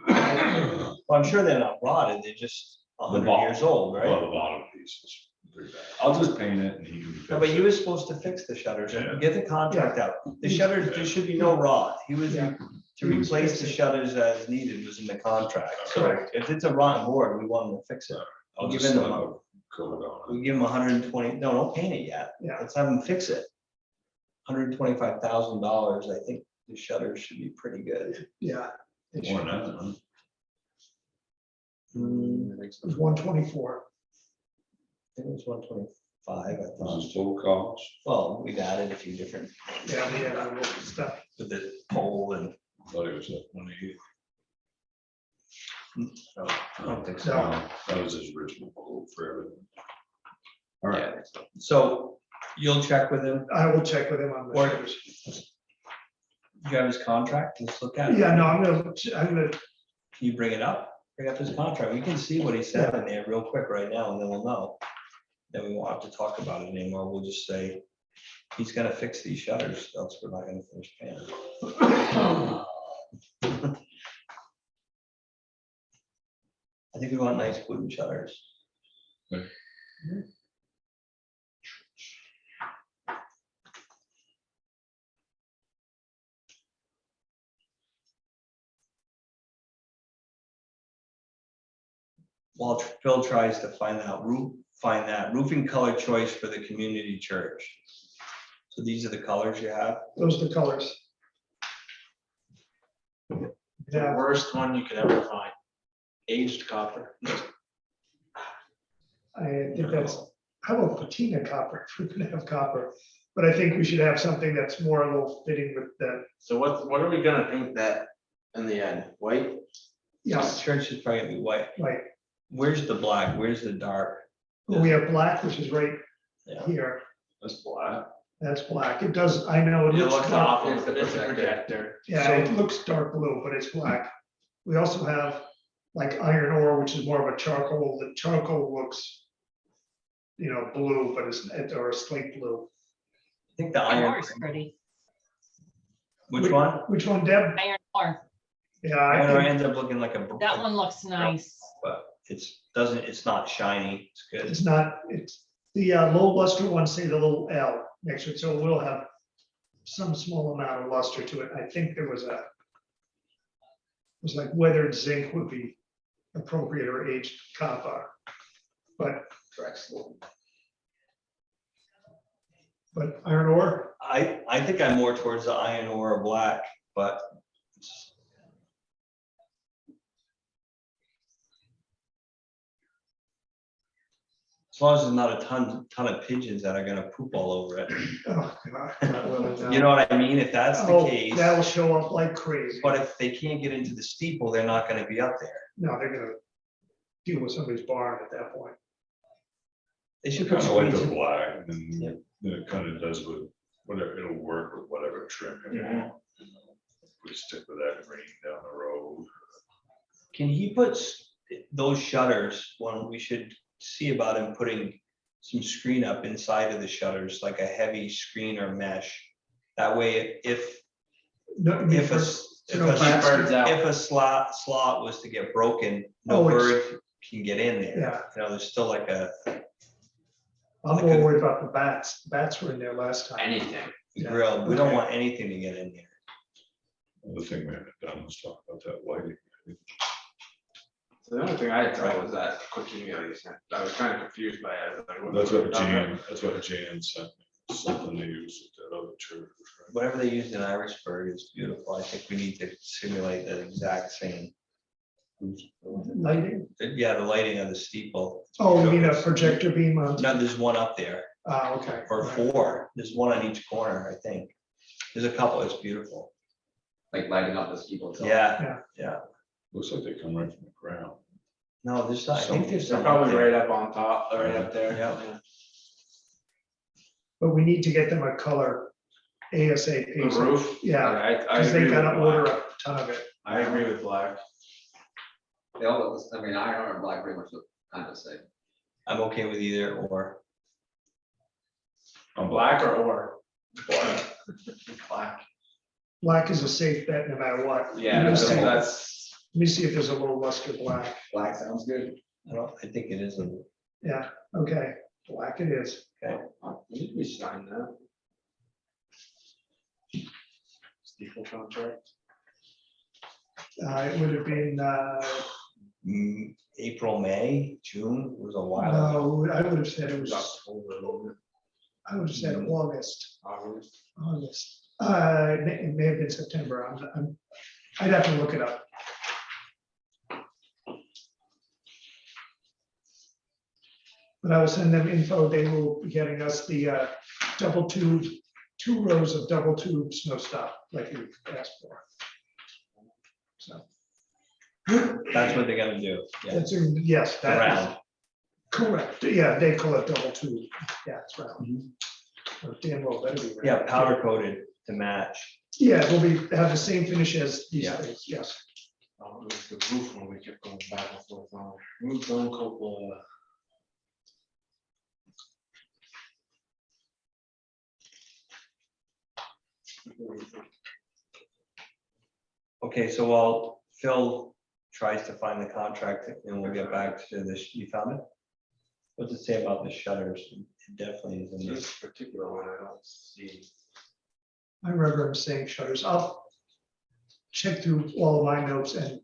Well, I'm sure they're not rotted, they're just The 100 bottom. years old, Well, right? the bottom pieces. Pretty bad. I'll just paint it and he can. No, but you were supposed to fix the shutters, Yeah. get the contract out. The shutters, there should be no rot. He was, Yeah. to replace the shutters as needed was in the contract. So Correct. if it's a rotten board, we want him to fix it. I'll Give just him slap the- a coat on We it. give him 120, no, don't paint it yet. Yeah. Let's have him fix it. $125,000, I think the shutters should be pretty good. Yeah. It More should- than that, huh? it was 124. I think it was 125, I This thought. is total cost. Well, we've added a few different, Yeah, they had a little stuff. with the pole and, Thought it was at 180. I don't think so. No. That was his original quote for everything. All right. Yeah. So you'll check with him, I will check with him on the Or- shutters. you have his contract, let's look at it. Yeah, no, I'm gonna, Can you bring it up? Bring up his contract. We can see what he said in there real quick right now and then we'll know. Then we won't have to talk about it anymore. We'll just say, he's gonna fix these shutters, else we're not gonna finish paying. I think we want nice wooden shutters. Okay. While Phil tries to find that roofing color choice for the community church. So these are the colors you have? those are the colors. The Yeah, worst one you could ever find. Aged copper. I think that's, how about patina copper, if we're gonna have copper, But I think we should have something that's more a little fitting with the, So what are we gonna paint that in the end? White? yes, Church is probably gonna be white. like, Where's the black? Where's the dark? we have black, which is right Yeah. here. That's black. That's black. It does, I know it It looks looks dark. awful. It's the It's a projector. projector. Yeah, it looks dark blue, but it's black. We also have like iron ore, which is more of a charcoal. The charcoal looks, blue, but or a slate blue. I think the Iron iron, ore is pretty. which one? Which one, Deb? Iron ore, Yeah, I Iron ore think ends up looking like a. that one looks nice. But it's not shiny. It's good. it's not, it's, the low luster ones say the little L next to it, so it will have some small amount of luster to it. I think there was it was like weathered zinc would be appropriate or aged copper. But Correct. iron ore, I think I'm more towards the iron ore or black, but as long as there's not a ton of pigeons that are gonna poop all over it. oh, God. You know what I mean? If that's the Oh, case, that'll show up like crazy. but if they can't get into the steeple, they're not gonna be up there. No, they're gonna deal with somebody's barn at that point. They should Kind put of like screens the in. black, and Yeah. then it kind of does with whatever, it'll work with whatever trim you want. We stick with that green down the road. Can he put those shutters, one, we should see about him putting some screen up inside of the shutters, like a heavy screen or mesh. That way, if No, I mean, If a, for- s- if you know, a, keep birds out. if a slot was to get broken, no Oh, it's- bird can get in there. Yeah. You know, there's still like a I'm like more a- worried about the bats. Bats were in there last time. Anything. Yeah. grill. We don't Okay. want anything to get in there. The thing we haven't done was talk about that lighting. So the only thing I had tried was that quick email you sent. I was kind of confused by it. I was like, That's what Jan. Jan sent me, something they use at that other church. right? Whatever they used in Irisburg is beautiful. I think we need to simulate that exact same. Lighting? Yeah, the lighting of the steeple. Oh, you mean a projector beam on? No, there's one up there, Okay. or four. There's one on each corner, I think. There's a couple. It's beautiful. Like lighting up the steeple itself. Yeah. Looks like they come right from the ground. No, there's, I think there's They're some. up probably there. right up on top, right up there. Yeah. But we need to get them a color ASAP. The roof? Yeah, I because they agree with gotta order black. a ton of it. I agree with black. They all look, I mean, iron and black pretty much look kind of the same. I'm okay with either or. I'm Black or? Black. Black. Black is a safe bet no matter what. Yeah, Let me see- that's, Let me see if there's a low luster black. Black sounds good. I think it is a. Yeah, okay, black it is. did we sign that? Steeple contract? It would have been, April, May, June, it was a while ago. no, I would have said it was, October, a little bit, I would have said August. August. It may have been September. I'd have to look it up. But I will send them info. They will be getting us the double tube, 2 rows of double tube snow stop like you asked for. So That's what they're gonna do. Yeah, that's, yes, that is around. correct. Yeah, they call it double tube. Yeah, it's round. Or damn well better be round. Yeah, powder coated to match. Yeah, it will be, have the same finish as these Yeah. things, yes. Oh, it was the roof when we kept going back and forth on. Roof zone cupola. Okay, so while Phil tries to find the contract and we'll get back to this, you found it? What's it say about the shutters? It definitely is in this. This particular one, I don't see. I remember him saying shutters. I'll check through all of my notes and,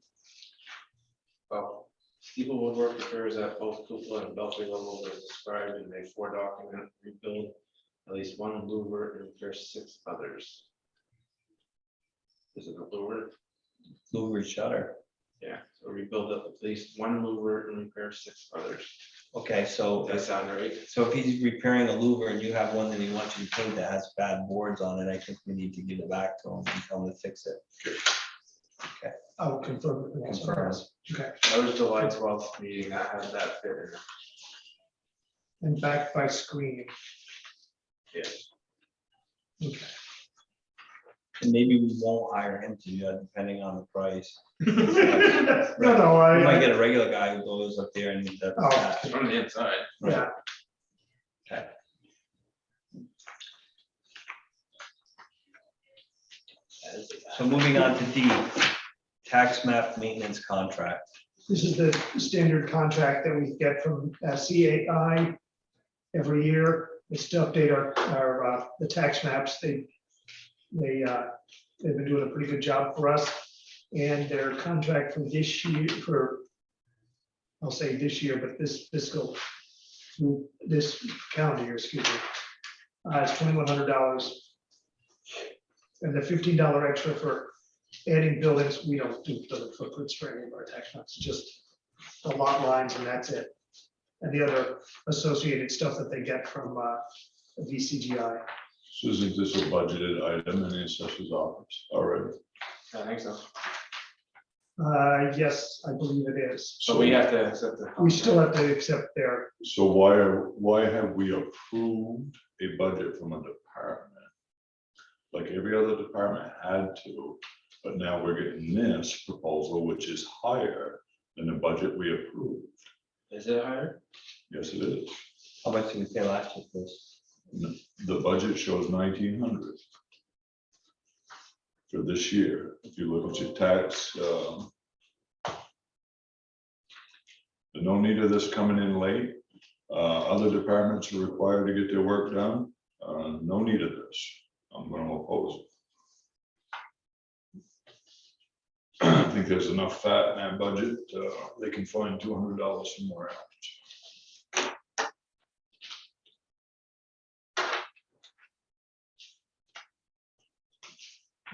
Oh, steeple woodwork repairs at both cupola and belfry levels as described in a 4 document rebuild. At least one louver and repair 6 others. Is it a louver? Louvered shutter. Yeah, so rebuild at least one louver and repair 6 others. Okay, so That sound right? so if he's repairing a louver and you have one that he wants you to paint that has bad boards on it, I think we need to give it back to him and tell him to fix it. I'll confirm. it with someone Confirm. else. Okay, That was July 12th meeting, I had that fitted. and backed by screening. Yes. Okay. And maybe we won't hire him to do that depending on the price. No, no, We might I, get a regular guy who goes up there and does Oh. that. From the inside. yeah, Okay. So moving on to D, tax map maintenance contract. this is the standard contract that we get from CAI every year. It's to update our, the tax maps. They've been doing a pretty good job for us. And their contract for this year, I'll say this year, but this fiscal, this calendar year, excuse me, is $2,100. And the $15 extra for adding buildings, we don't do building footprints for any of our tax maps, just the lot lines and that's it. And the other associated stuff that they get from VCGI. So isn't this a budgeted item in the assessor's office already? I think so. Yes, I believe it is. So we have to accept the. We still have to accept their, So why have we approved a budget from a department? Like every other department had to, but now we're getting this proposal, which is higher than the budget we approved. Is it higher? Yes, it is. How much did we pay last year, Chris? The budget shows 1,900 for this year. If you look at your tax, the no need of this coming in late. Other departments are required to get their work done. No need of this. I'm going to oppose it. I think there's enough fat in that budget. They can find $200 somewhere else.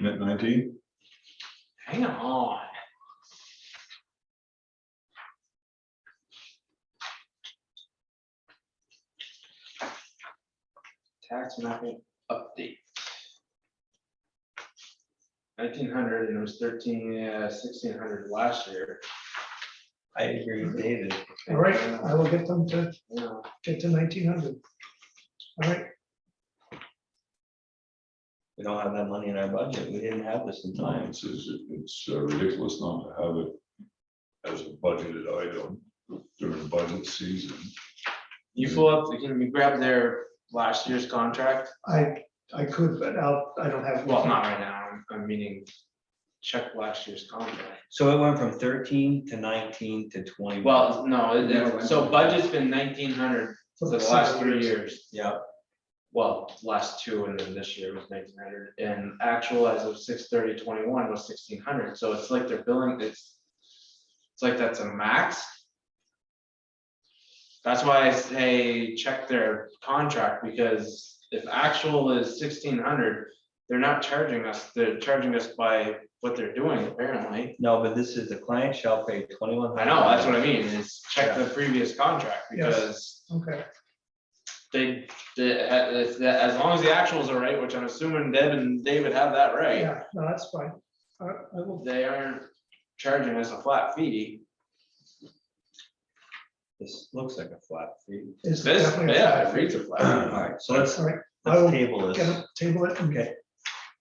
Net 19? Hang on. Tax mapping update. 1,900 and it was 1,600 last year. I agree with David. all right, I will get them to Yeah. get to 1,900. All right, We don't have that money in our budget. We didn't have this in time. It's ridiculous not to have it as a budgeted item during budget season. You pull up, can you grab their last year's contract? I could, but I don't have. Well, not right now, I'm meaning check last year's contract. So it went from 13 to 19 to 21. Well, no, Never went so to- budget's been 1,900 for the last 3 years. Yeah, Well, last two and then this year was 1,900 and actual as of 6/30/21 was 1,600. So it's like they're billing, it's like that's a max. That's why I say check their contract, because if actual is 1,600, they're not charging us, they're charging us by what they're doing apparently. no, but this is the client shall pay 2,100. I know, that's what I mean, is check the previous contract Yes. because Okay, as long as the actuals are right, which I'm assuming Deb and David have that right. yeah, no, that's fine. I will, They aren't charging us a flat fee. This looks like a flat fee. it's This, definitely. a yeah, flat it fee. reads a All flat. right, so let's All right, I will table get this. them, table it, and Okay.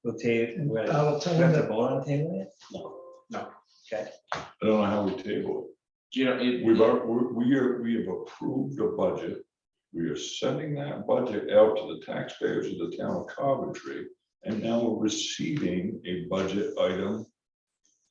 We'll table, and we're I gonna, will tell we them have to that, vote on tabling it? No, Okay, I don't know how we table you know, it. We have approved a budget. We are sending that budget out to the taxpayers of the town of Coventry. And now we're receiving a budget item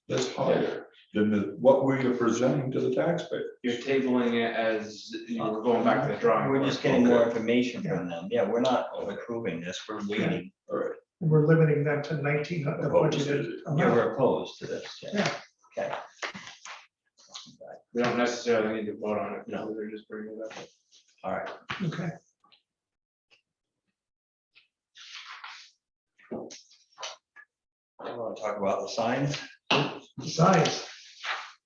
that's higher than what we are presenting to the taxpayer. you're tabling it as you were going back to the drawing. we're board. just getting more Okay. information from them. Yeah, we're not approving this, we're waiting. All right. we're limiting them to 1,900, the budgeted Yeah, amount. we're opposed to this. Yeah. Yeah, Okay. We don't necessarily need to vote on it, no, they're just bringing it up. All right. okay. I want to talk about the signs. Besides,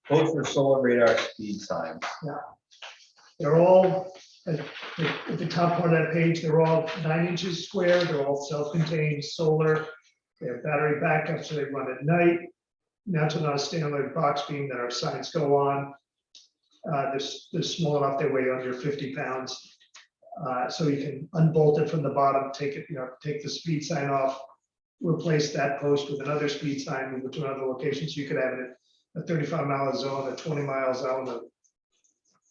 Vote for solar radar speed signs. They're all, at the top part of that page, they're all 9 inches square, they're all self-contained, solar. They have battery backup, so they run at night. Mounted on a standard box beam that our signs go on. They're small enough, they weigh under 50 pounds. So you can unbolt it from the bottom, take it, take the speed sign off, replace that post with another speed sign, move it to another location, so you could have it in a 35-mile zone, a 20-mile zone,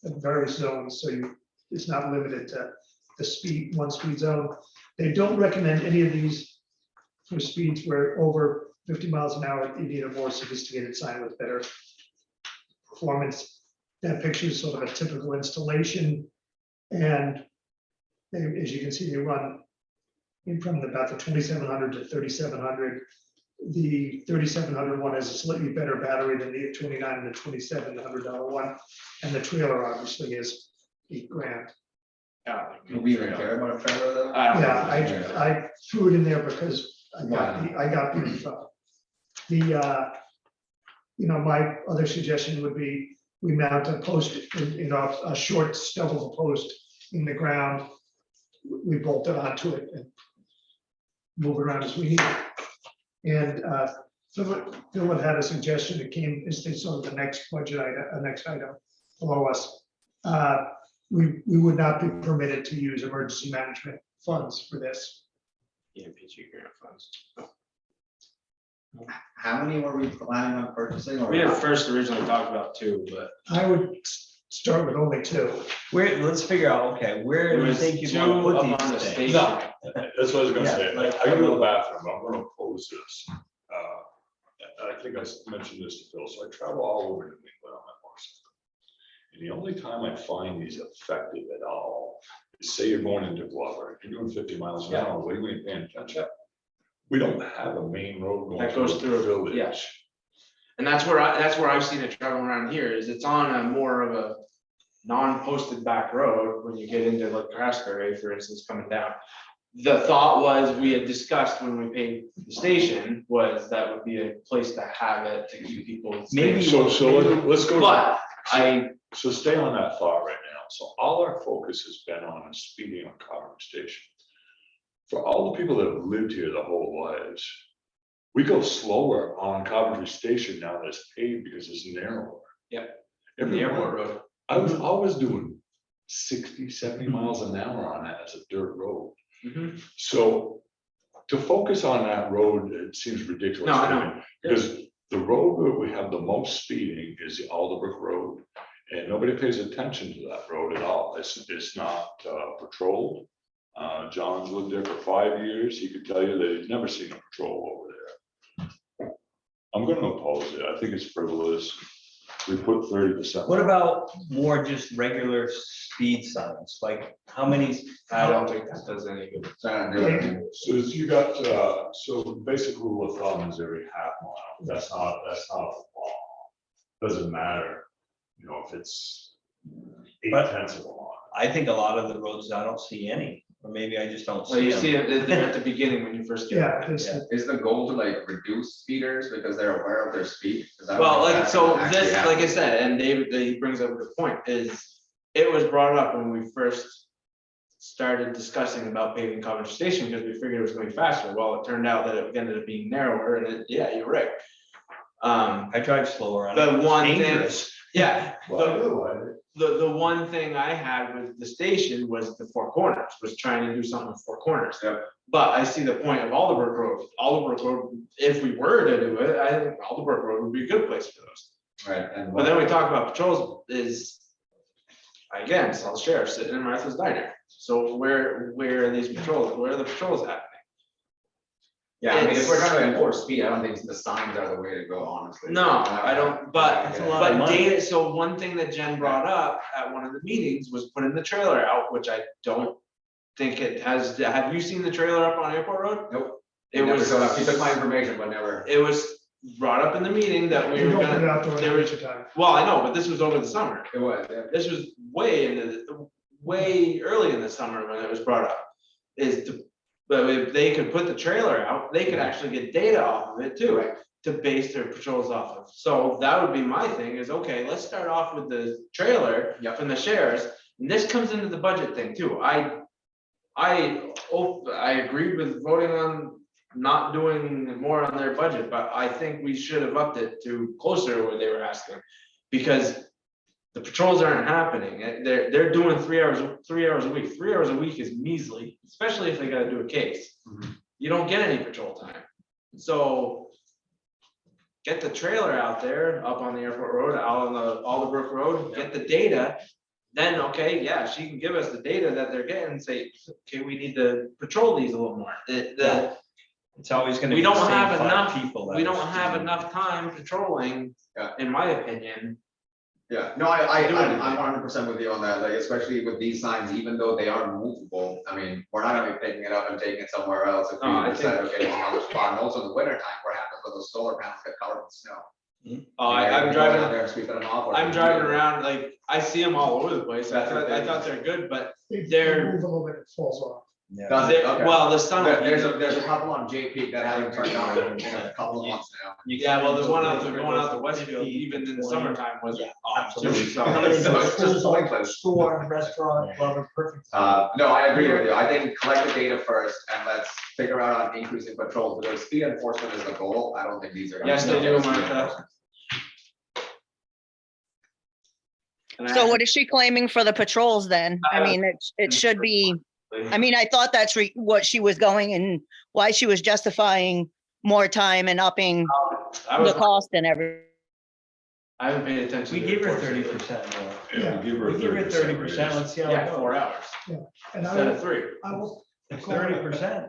of various zones, so it's not limited to the speed, one speed zone. They don't recommend any of these for speeds where over 50 miles an hour, you need a more sophisticated sign with better performance. That picture is sort of a typical installation, and as you can see, they run in from about the 2700 to 3700. The 3700 one has a slightly better battery than the 29 and the $2,700 one, and the trailer obviously is $8,000. Yeah. Do we even care about a trailer though? I don't know. Yeah, I threw it in there because I got my other suggestion would be we mount a post, a short stub of a post in the ground. We bolt it onto it and move around as we need. And Philip had a suggestion that came, is this sort of the next budget item, next item below us. We would not be permitted to use emergency management funds for this. EMPG grant funds. How many were we planning on purchasing? Or We had first originally talked about 2, but I would start with only 2. Let's figure out, okay, where it do you was think you 2 want to up put on the these things? station. That's what I was gonna Yeah, say. like- I go to the bathroom, I'm gonna oppose this. I think I mentioned this to Phil, so I travel all over New England on my motorcycle. And the only time I find these effective at all is say you're going into Glover, you're doing 50 miles an hour, what are you paying attention? We don't have a main road going. That goes through a village. yeah. And that's where I've seen it traveling around here, is it's on a more of a non-posted back road when you get into like Craftsbury, for instance, coming down. The thought was, we had discussed when we paid the station, was that would be a place to have it to keep people. Maybe- So let's go. But So stay on that thought right now. So all our focus has been on speeding on Coventry Station. For all the people that have lived here their whole lives, we go slower on Coventry Station now that it's paved because it's narrower. Yep. Every the airport morning, road. I was always doing 60, 70 miles an hour on that as a dirt road. Mhm. So to focus on that road, it seems ridiculous. No, I to know. me, because the road where we have the most speeding is the Alderbrook Road. And nobody pays attention to that road at all. It's not patrolled. John's lived there for 5 years. He could tell you that he's never seen a patrol over there. I'm gonna oppose it. I think it's frivolous. We put 30%. What about more just regular speed signs? Like how many? I don't think that does any good. So you got, so basic rule of thumb is every half mile. That's not a law. Doesn't matter, if it's 0.8 of a mile. I think a lot of the roads, I don't see any, or maybe I just don't Well, see you see them. it there at the beginning when you first get. Yeah, it's, Yeah. Is the goal to like reduce speeders because they're aware of their speed? 'Cause I don't Well, think like, that so actually this, like I happens. said, and David, he brings up a good point, is it was brought up when we first started discussing about paving Coventry Station, because we figured it was going to be faster. Well, it turned out that it ended up being narrower, and yeah, you're right. I drive slower on it. The It's one thing, dangerous. yeah, Well, I the, do, the one thing I had with the station was the Four Corners, was trying to do something with Four Corners. Yep. But I see the point of Alderbrook Road. Alderbrook Road, if we were to do it, I think Alderbrook Road would be a good place for those. Right, and. But then we talk about patrols is, again, South Sheriff sitting in Martha's Diner. So where are these patrols? Where are the patrols happening? Yeah, I mean, if we're It's- trying to enforce speed, I don't think the signs are the way to go, honestly. No, I don't, but, That's a lot of but money. data, so one thing that Jen brought up at one of the meetings was putting the trailer out, which I don't think it has, have you seen the trailer up on Airport Road? Nope. It Never was, showed up. He took my information, but never. it was brought up in the meeting that we you were don't put it gonna, out during there the was, winter time. well, I know, but this was over the summer. It was, yeah. This was way early in the summer when it was brought up, is to, but if they could put the trailer out, they could actually get data off of it too, Right. to base their patrols off of. So that would be my thing is, okay, let's start off with the trailer Yep. from the sheriffs. And this comes into the budget thing too. I agreed with voting on not doing more on their budget, but I think we should have upped it to closer to what they were asking. Because the patrols aren't happening. They're doing 3 hours a week. 3 hours a week is measly, especially if they gotta do a case. You don't get any patrol time. So get the trailer out there, up on the airport road, out on the Alderbrook Road, get the data. Then, okay, yeah, she can give us the data that they're getting and say, okay, we need to patrol these a little more. It's always gonna We be the don't same have 5 enough, people. that we are don't have doing it. enough time patrolling, Yeah. in my opinion. Yeah, no, Do I'm anything. 100% with you on that, like, especially with these signs, even though they are movable, I mean, we're not gonna be picking it up and taking it somewhere else if we No, I decide, okay, there's another spot, and also in the winter time, what happens when those solar panels get covered with snow? I'm Out driving, there and sweeping them off. or- I'm driving around, like, I see them all over the place. I That's thought, the I thing. thought they're good, but They They're- move a little bit, it falls off. Yeah. Does it? Okay. well, the sun. There's a couple on J Peak that haven't turned on in a couple of months now. Yeah, well, the one out there going out to Westfield, even in the summertime was off too, absolutely. so. So it's just pointless. Store, restaurant, club, perfect. No, I agree with you. I think collect the data first and let's figure out on increasing patrols, because speed enforcement is the goal. I don't think these are. gonna Yes, be they do, speed Martha. enforcement. And I- So what is she claiming for the patrols then? I mean, it should be, I mean, I thought that's what she was going and why she was justifying more time and upping I the was, cost and everything. I haven't paid attention. We to gave her reports lately. 30% more. Yeah, we give her We give her 30%, raise. let's see how it Yeah, goes. 4 hours And instead of 3. I will, It's 30%.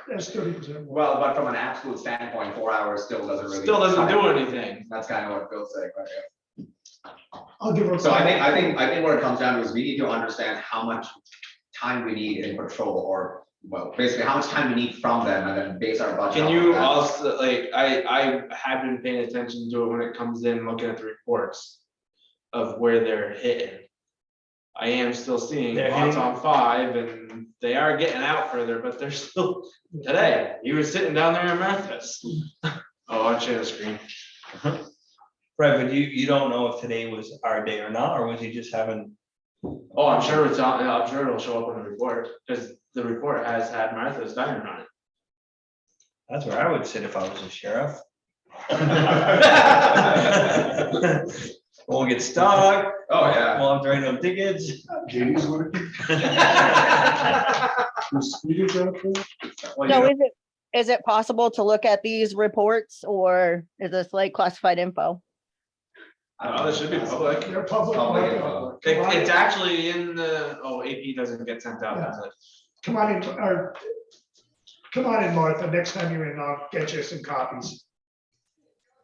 that's 30% more. Well, but from an absolute standpoint, 4 hours still doesn't really. Still doesn't do anything. That's kind of what Phil's saying, right? I'll give her. a So I call. think what it comes down to is we need to understand how much time we need in patrol, or, well, basically how much time we need from them, and then base our budget. Can off you of that. also, like, I have been paying attention to it when it comes in, looking at the reports of where they're hitting. I am still seeing They're lots hitting- on 5 and they are getting out further, but they're still, today, he was sitting down there in Memphis. Oh, I'll share the screen. Right, but you don't know if today was our day or not, or was he just having? Oh, I'm sure it's on, I'm sure it'll show up in the report, because the report has had Martha's Diner on it. That's where I would sit if I was a sheriff. Won't get stuck. Oh, yeah. Well, I'm writing them tickets. Katie's working. Who's speeding out there? Well, So you know, is it possible to look at these reports or is this like classified info? Oh, that should be public. They're public. Public market. info. Come on It's in- actually in the, AP doesn't get sent out, does it? Come on in, or, come on in, Martha, next time you're in, I'll get you some copies.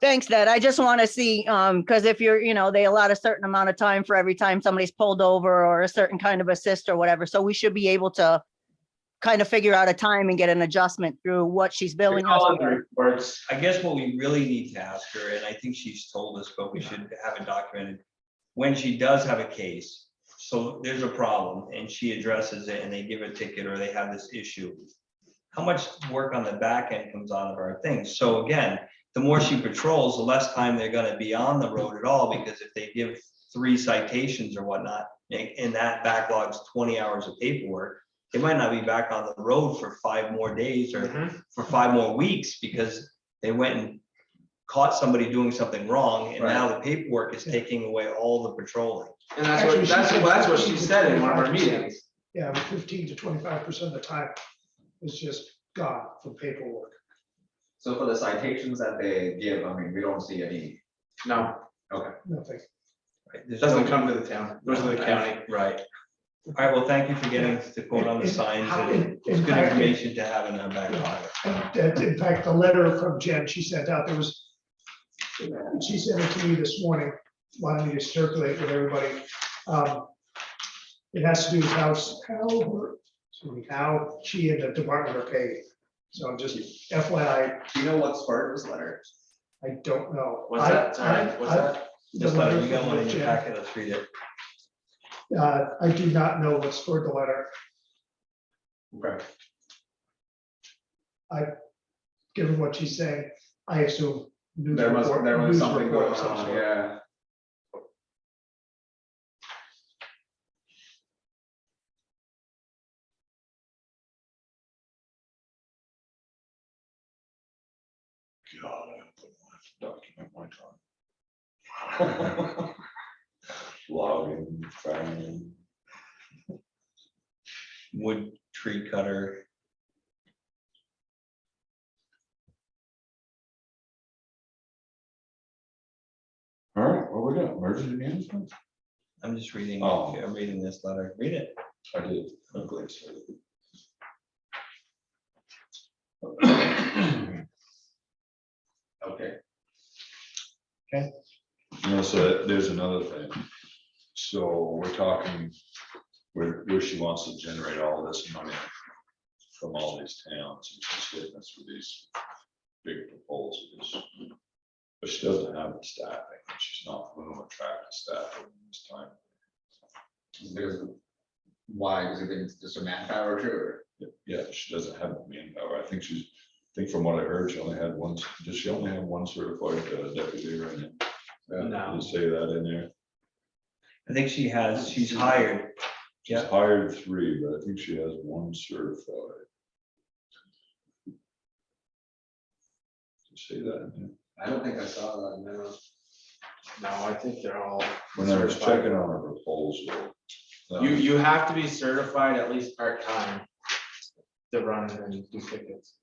Thanks, Ned. I just want to see, because if you're, they allot a certain amount of time for every time somebody's pulled over or a certain kind of assist or whatever. So we should be able to kind of figure out a time and get an adjustment through what she's billing us. All in the for. reports. I guess what we really need to ask her, and I think she's told us, but we should have it documented. When she does have a case, so there's a problem and she addresses it and they give a ticket or they have this issue. How much work on the back end comes out of our things? So again, the more she patrols, the less time they're gonna be on the road at all, because if they give 3 citations or whatnot, and that backlogs 20 hours of paperwork, they might not be back on the road for 5 more days or Mhm. for 5 more weeks because they went and caught somebody doing something wrong, and now the paperwork is taking away all the patrolling. And that's Actually, what, she that's said what, that's what she 15 to said in one of our 25%. meetings. Yeah, 15 to 25% of the time is just gone from paperwork. So for the citations that they give, I mean, we don't see any. No, Nothing. Right? it There's doesn't no- come to the town, it goes to the county. Right. All right, well, thank you for getting the quote on the And signs, how- and in it's good fact, information to have in our back pocket. And in fact, the letter from Jen, she sent out, there was, she sent it to me this morning, wanted me to circulate with everybody. It has to do with how she and the department are paid. So just FYI, Do you know what spurred this letter? I don't know. What's that, sorry, what's that? The This letter, letter you got from one in your Jen, packet, let's read it. I do not know what spurred the letter. Okay. Given what she's saying, I assume. news There was report something of going some on, sort. yeah. God, I hope I don't have to document my time. Logging, farming. Wood tree cutter. All right, what we got? Emergency management? I'm just reading, Oh. I'm reading this letter. Read it. I did. I'm glad so. Okay. You know, so there's another thing. So we're talking where she wants to generate all this money from all these towns, and she's hitting us with these big proposals. But she doesn't have the staffing, and she's not going to attract the staffing this time. Because, why, is it just a manpower issue, or? Yeah, she doesn't have the manpower. I think from what I heard, she only had one, does she only have one certified deputy right now? No. Did it say that in there? I think she's hired. She's Yeah. hired 3, but I think she has 1 certified. Did it say that in there? I don't think I saw that, no. No, I think they're all. When I was certified. checking on her proposal. You have to be certified at least part-time to run and do tickets.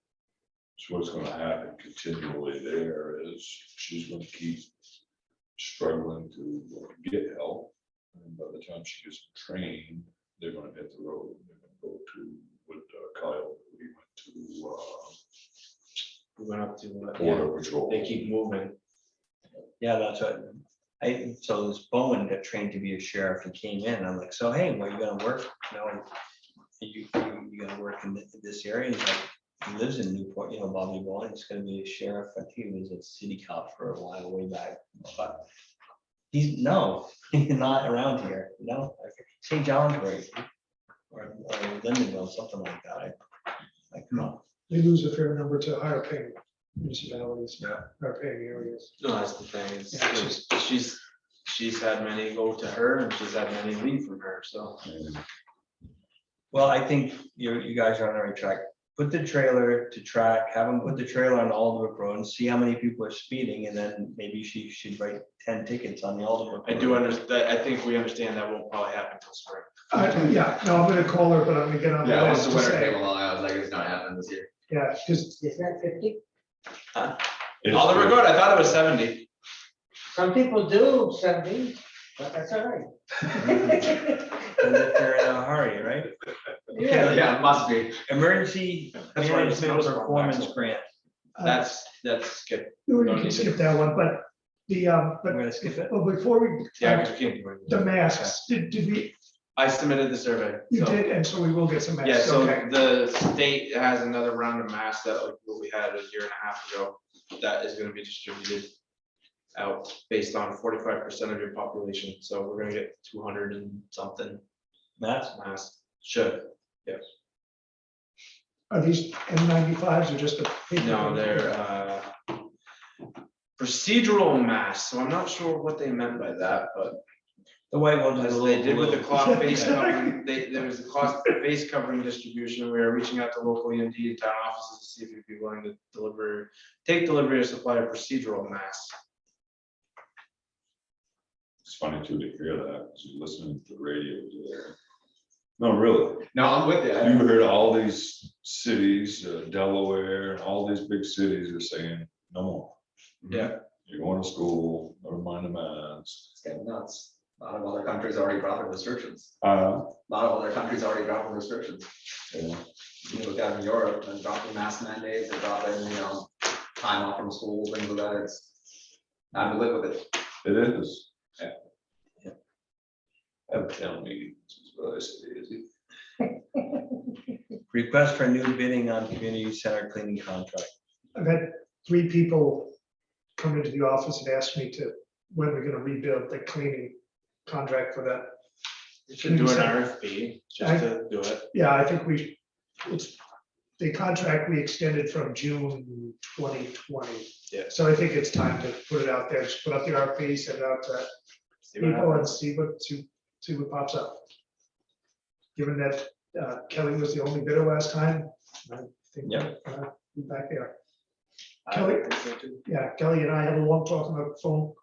So what's gonna happen continually there is she's gonna keep struggling to get help. And by the time she gets trained, they're gonna hit the road. They're gonna go to what Kyle, we went to We went up to, Border Patrol. they keep moving. Yeah, that's what, so this Bowen got trained to be a sheriff and came in, I'm like, so hey, where you gonna work? You know, you gonna work in this area? And he's like, he lives in Newport, you know, Bobby Bowen, he's gonna be a sheriff. I think he was a city cop for a while, way back, but he's not around here, you know, St. John's, or Lindenville, something like that. Like, come on. They lose a fair number to higher paying municipalities, Yeah. higher paying areas. No, that's the thing, is Yeah, she's had many go to her and she's had many leave from her, so. And Well, I think you guys are on the right track. Put the trailer to track, have them put the trailer on Alderbrook Road and see how many people are speeding, and then maybe she should write 10 tickets on the Alderbrook. I do understand, I think we understand that won't probably happen until spring. Yeah, no, I'm gonna call her, but I'm gonna get on Yeah, the once list the to winter say, came along, I was like, it's not happening this year. yeah, because Is that 50? All the good, I thought it was 70. Some people do 70, but that's all right. And if they're in a hurry, right? Yeah. Yeah, it must be. Emergency That's why it's management snowstorm performance actually. grant. That's good. you can skip that one, but We're but gonna skip it. before we, Yeah, because we can't do it. the masks, did we, I submitted the survey. you so- did, and so we will get some Yeah, masks, so okay. the state has another round of masks that like what we had a year and a half ago, that is gonna be distributed out based on 45% of your population, so we're gonna get 200 and something Matt? masks, should. Are these N95s or just a? paper? No, they're procedural masks, so I'm not sure what they meant by that, but The white ones. as they did with the cloth face covering, there was a cloth face covering distribution. We are reaching out to local EMD and town offices to see if you'd be willing to take delivery or supply a procedural mask. it's funny too to hear that, because you're listening to the radio there. No, really. No, I'm with you. You heard all these cities, Delaware, and all these big cities are saying, no more. Yeah. You're going to school, never mind the masks. It's getting nuts. A lot of other countries already dropping restrictions. A Uh, lot of other countries already dropping restrictions. yeah. You look out in Europe and dropping mask mandates, they're dropping, time off from school, things like that. It's time to live with it. It is. Yeah. Yeah. Have town meetings, is what I say, is it? Request for new bidding on community center cleaning contract. I've had 3 people come into the office and ask me when we're gonna rebuild the cleaning contract for that. You should do an RFP just to do it. Yeah, I think it's, the contract we extended from June 2020. Yeah. So I think it's time to put it out there, just put out the RFP, send it out to See what people and happens. see what pops up. Given that Kelly was the only bidder last time, I think Yeah. be back there. Kelly? think so too. Yeah, Kelly and I had a long talk on the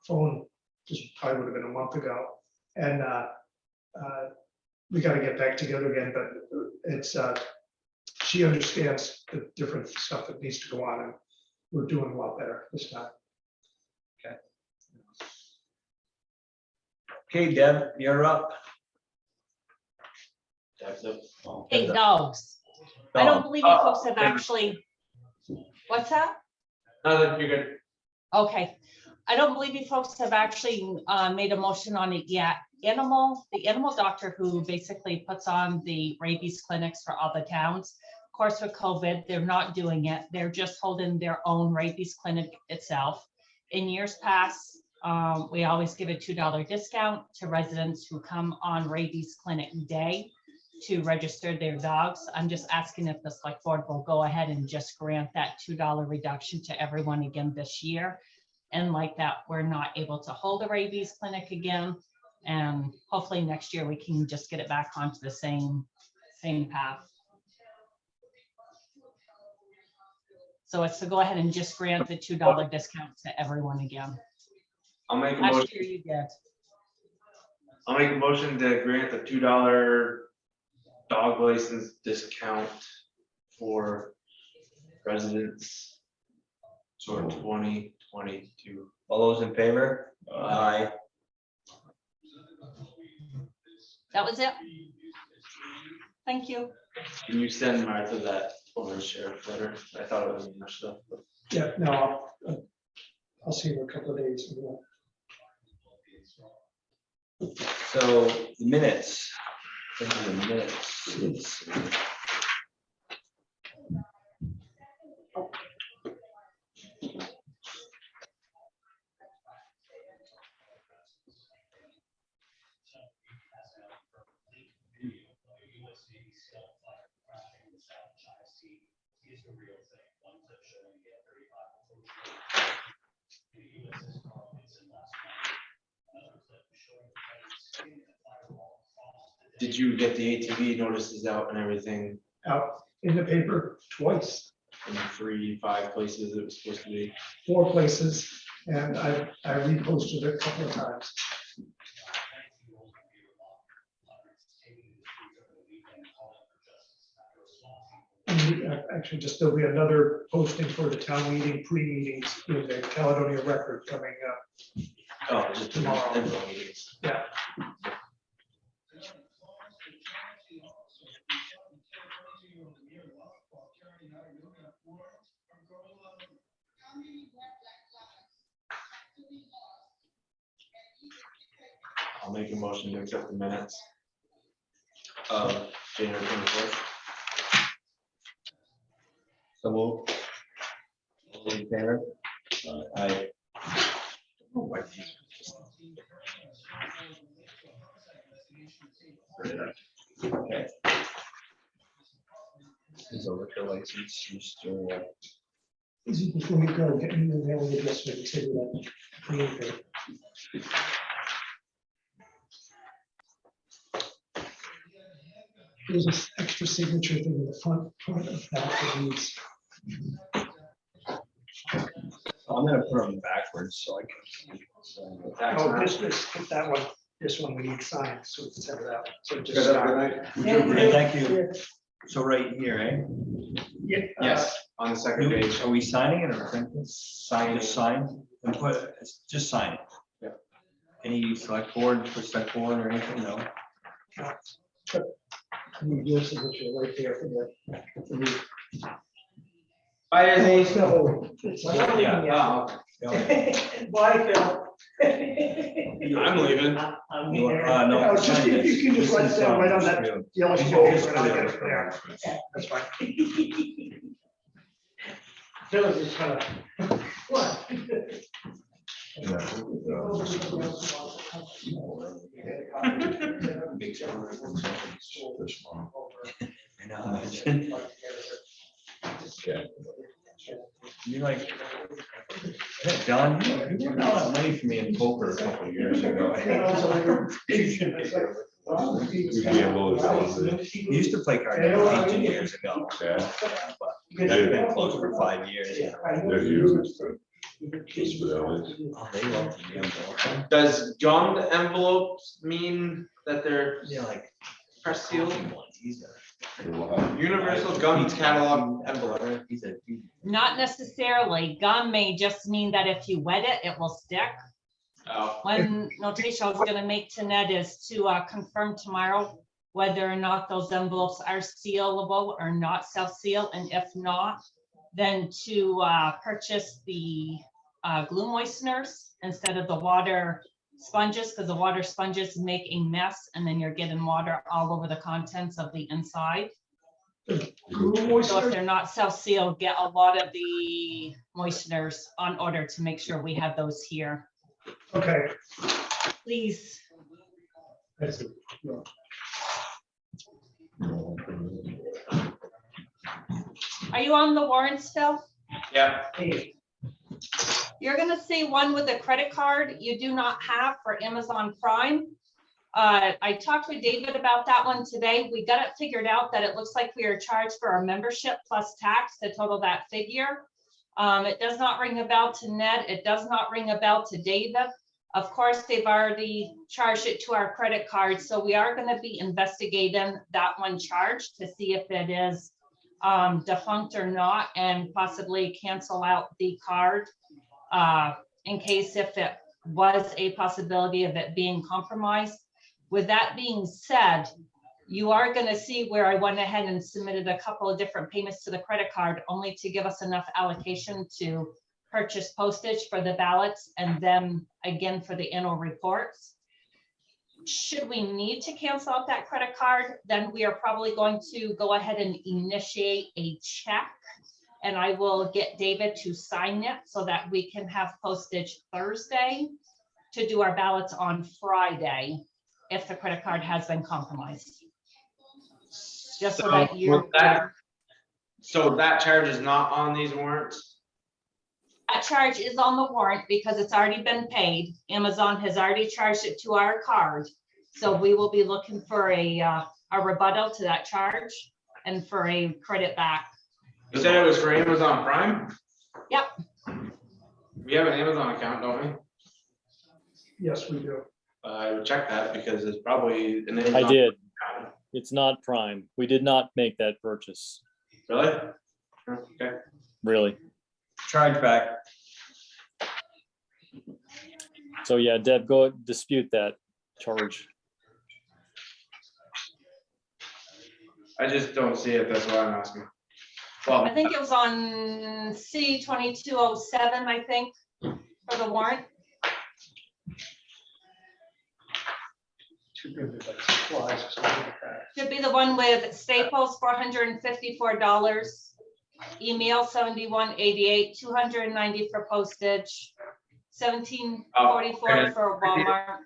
phone, just probably would have been a month ago. And we gotta get back together again, but it's, she understands the different stuff that needs to go on, and we're doing a lot better this time. Okay, Deb, you're up. That's it. Oh, Hey, dogs. I don't Dog. believe you folks have actually, what's that? No, you're good. Okay, I don't believe you folks have actually made a motion on it yet. The animal doctor who basically puts on the rabies clinics for all the towns. Of course, with COVID, they're not doing it. They're just holding their own rabies clinic itself. In years past, we always give a $2 discount to residents who come on rabies clinic day to register their dogs. I'm just asking if the select board will go ahead and just grant that $2 reduction to everyone again this year. And like that, we're not able to hold a rabies clinic again. And hopefully next year we can just get it back onto the same path. So it's to go ahead and just grant the $2 discount to everyone again. I'll make a Last motion, year you did. I'll make a motion to grant the $2 dog license discount for residents for 2022. All those in favor? Aye. That was it. Thank you. Can you send Martha that over sheriff letter? I thought it was much stuff. But Yeah, no, I'll see you in a couple of days. And we'll- So the minutes. These are the minutes. did you get the ATV notices out and everything Out in the paper twice, in the 3-5 places it was supposed to be? 4 places, and I reposted it a couple of times. And actually, just there'll be another posting for the town meeting, pre-meetings in the Caledonia Record coming up. Oh, just Tomorrow. info meetings. Yeah. I'll make a motion to accept the minutes of January 24th. So move. All those in favor? Aye. Okay. This is a liquor license, Mr. Easy before you go, get me the mailing address so I can send you that. There's an extra signature thing in the front of that that needs. I'm gonna put them backwards so I can. Oh, that one, this one we need signed, so we can send it out. So just. Good night. Okay, thank you. So right here, eh? Yeah. Yes, on the second page. Are we signing it or sign, just sign and put, just sign? Yeah. Any select board, for select board or anything, no? I need your signature right there for the. Bye, Oh, Izzy. it's the whole- it's- Yeah. Oh, Bye, Phil. I'm leaving. I'm No, here. no, No, just sign if you this. can just This write is, that right on that Mr. yellow You scroll, just and I'll put get it it there. there. Yeah, that's fine. Phil just kind of, what? I know, imagine. Okay. You're like, hey, John, you won all that money for me in poker a couple of years ago. You'd be able to balance it. We used to play cards 18 years ago. Okay. But Good. That's been closed for 5 years. They're huge, but just for that. Oh, they love the envelope. Does gummed envelopes mean that they're Yeah, like. press sealed? He's Universal gummed catalog envelope. He's a. Not necessarily. Gum may just mean that if you wet it, it will stick. Oh, One notation I was gonna make to Ned is to confirm tomorrow whether or not those envelopes are sealable or not self-seal, and if not, then to purchase the glue moisteners instead of the water sponges, because the water sponges make a mess, and then you're getting water all over the contents of the inside. Glue So if moisture, they're not self-sealed, get a lot of the moisteners on order to make sure we have those here. okay. Please. That's it. Yeah. Are you on the warrants, Phil? yeah. You're gonna see one with a credit card you do not have for Amazon Prime. I talked with David about that one today. We got it figured out that it looks like we are charged for our membership plus tax to total that figure. It does not ring a bell to Ned. It does not ring a bell to David. Of course, they've already charged it to our credit card, so we are gonna be investigating that one charge to see if it is defunct or not, and possibly cancel out the card in case if it was a possibility of it being compromised. With that being said, you are gonna see where I went ahead and submitted a couple of different payments to the credit card, only to give us enough allocation to purchase postage for the ballots and then again for the annual reports. Should we need to cancel out that credit card, then we are probably going to go ahead and initiate a check. And I will get David to sign it so that we can have postage Thursday to do our ballots on Friday if the credit card has been compromised. Just so that you're. So that charge is not on these warrants? That charge is on the warrant because it's already been paid. Amazon has already charged it to our card. So we will be looking for a rebuttal to that charge and for a credit back. You said it was for Amazon Prime? Yep. We have an Amazon account, don't we? Yes, we do. I would check that because it's probably an Amazon. I did. account. It's not Prime. We did not make that purchase, Really? Okay. really. Charge back. So yeah, Deb, go dispute that charge. I just don't see it, that's why I'm asking. Well, I think it was on C-2207, I think, for the warrant. Should be the one with Staples, $454. Email 7188, $290 for postage, $1744 for Walmart.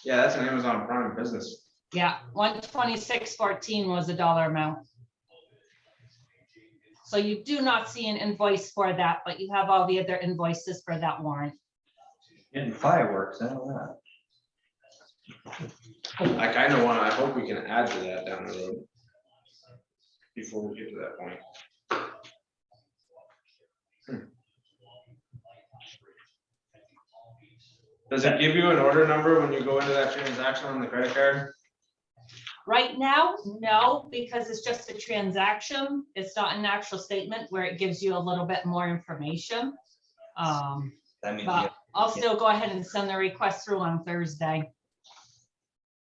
yeah, that's an Amazon Prime business. Yeah, $126.14 was the dollar amount. So you do not see an invoice for that, but you have all the other invoices for that warrant. Getting fireworks, I don't know. I kind of want to, I hope we can add to that down the road. Before we get to that point. Does it give you an order number when you go into that transaction on the credit card? Right now, no, because it's just a transaction. It's not an actual statement where it gives you a little bit more information. That means But I'll still go ahead and send the request through on Thursday.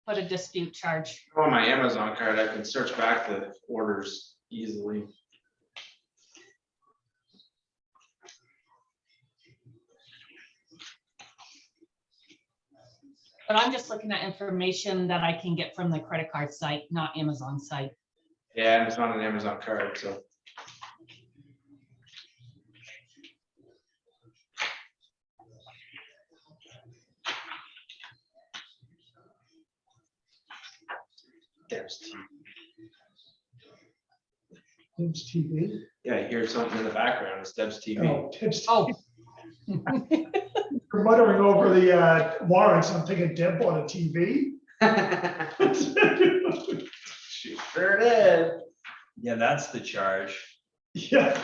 Put a dispute charge. On my Amazon card, I can search back the orders easily. But I'm just looking at information that I can get from the credit card site, not Amazon site. Yeah, and it's not an Amazon card, so. Deb's TV. Deb's TV. Yeah, I hear something in the background. It's Deb's TV. Oh, Deb's. Oh, You're muttering over the warrants. I'm thinking Deb bought a TV. She sure did. Yeah, that's the charge. Yeah,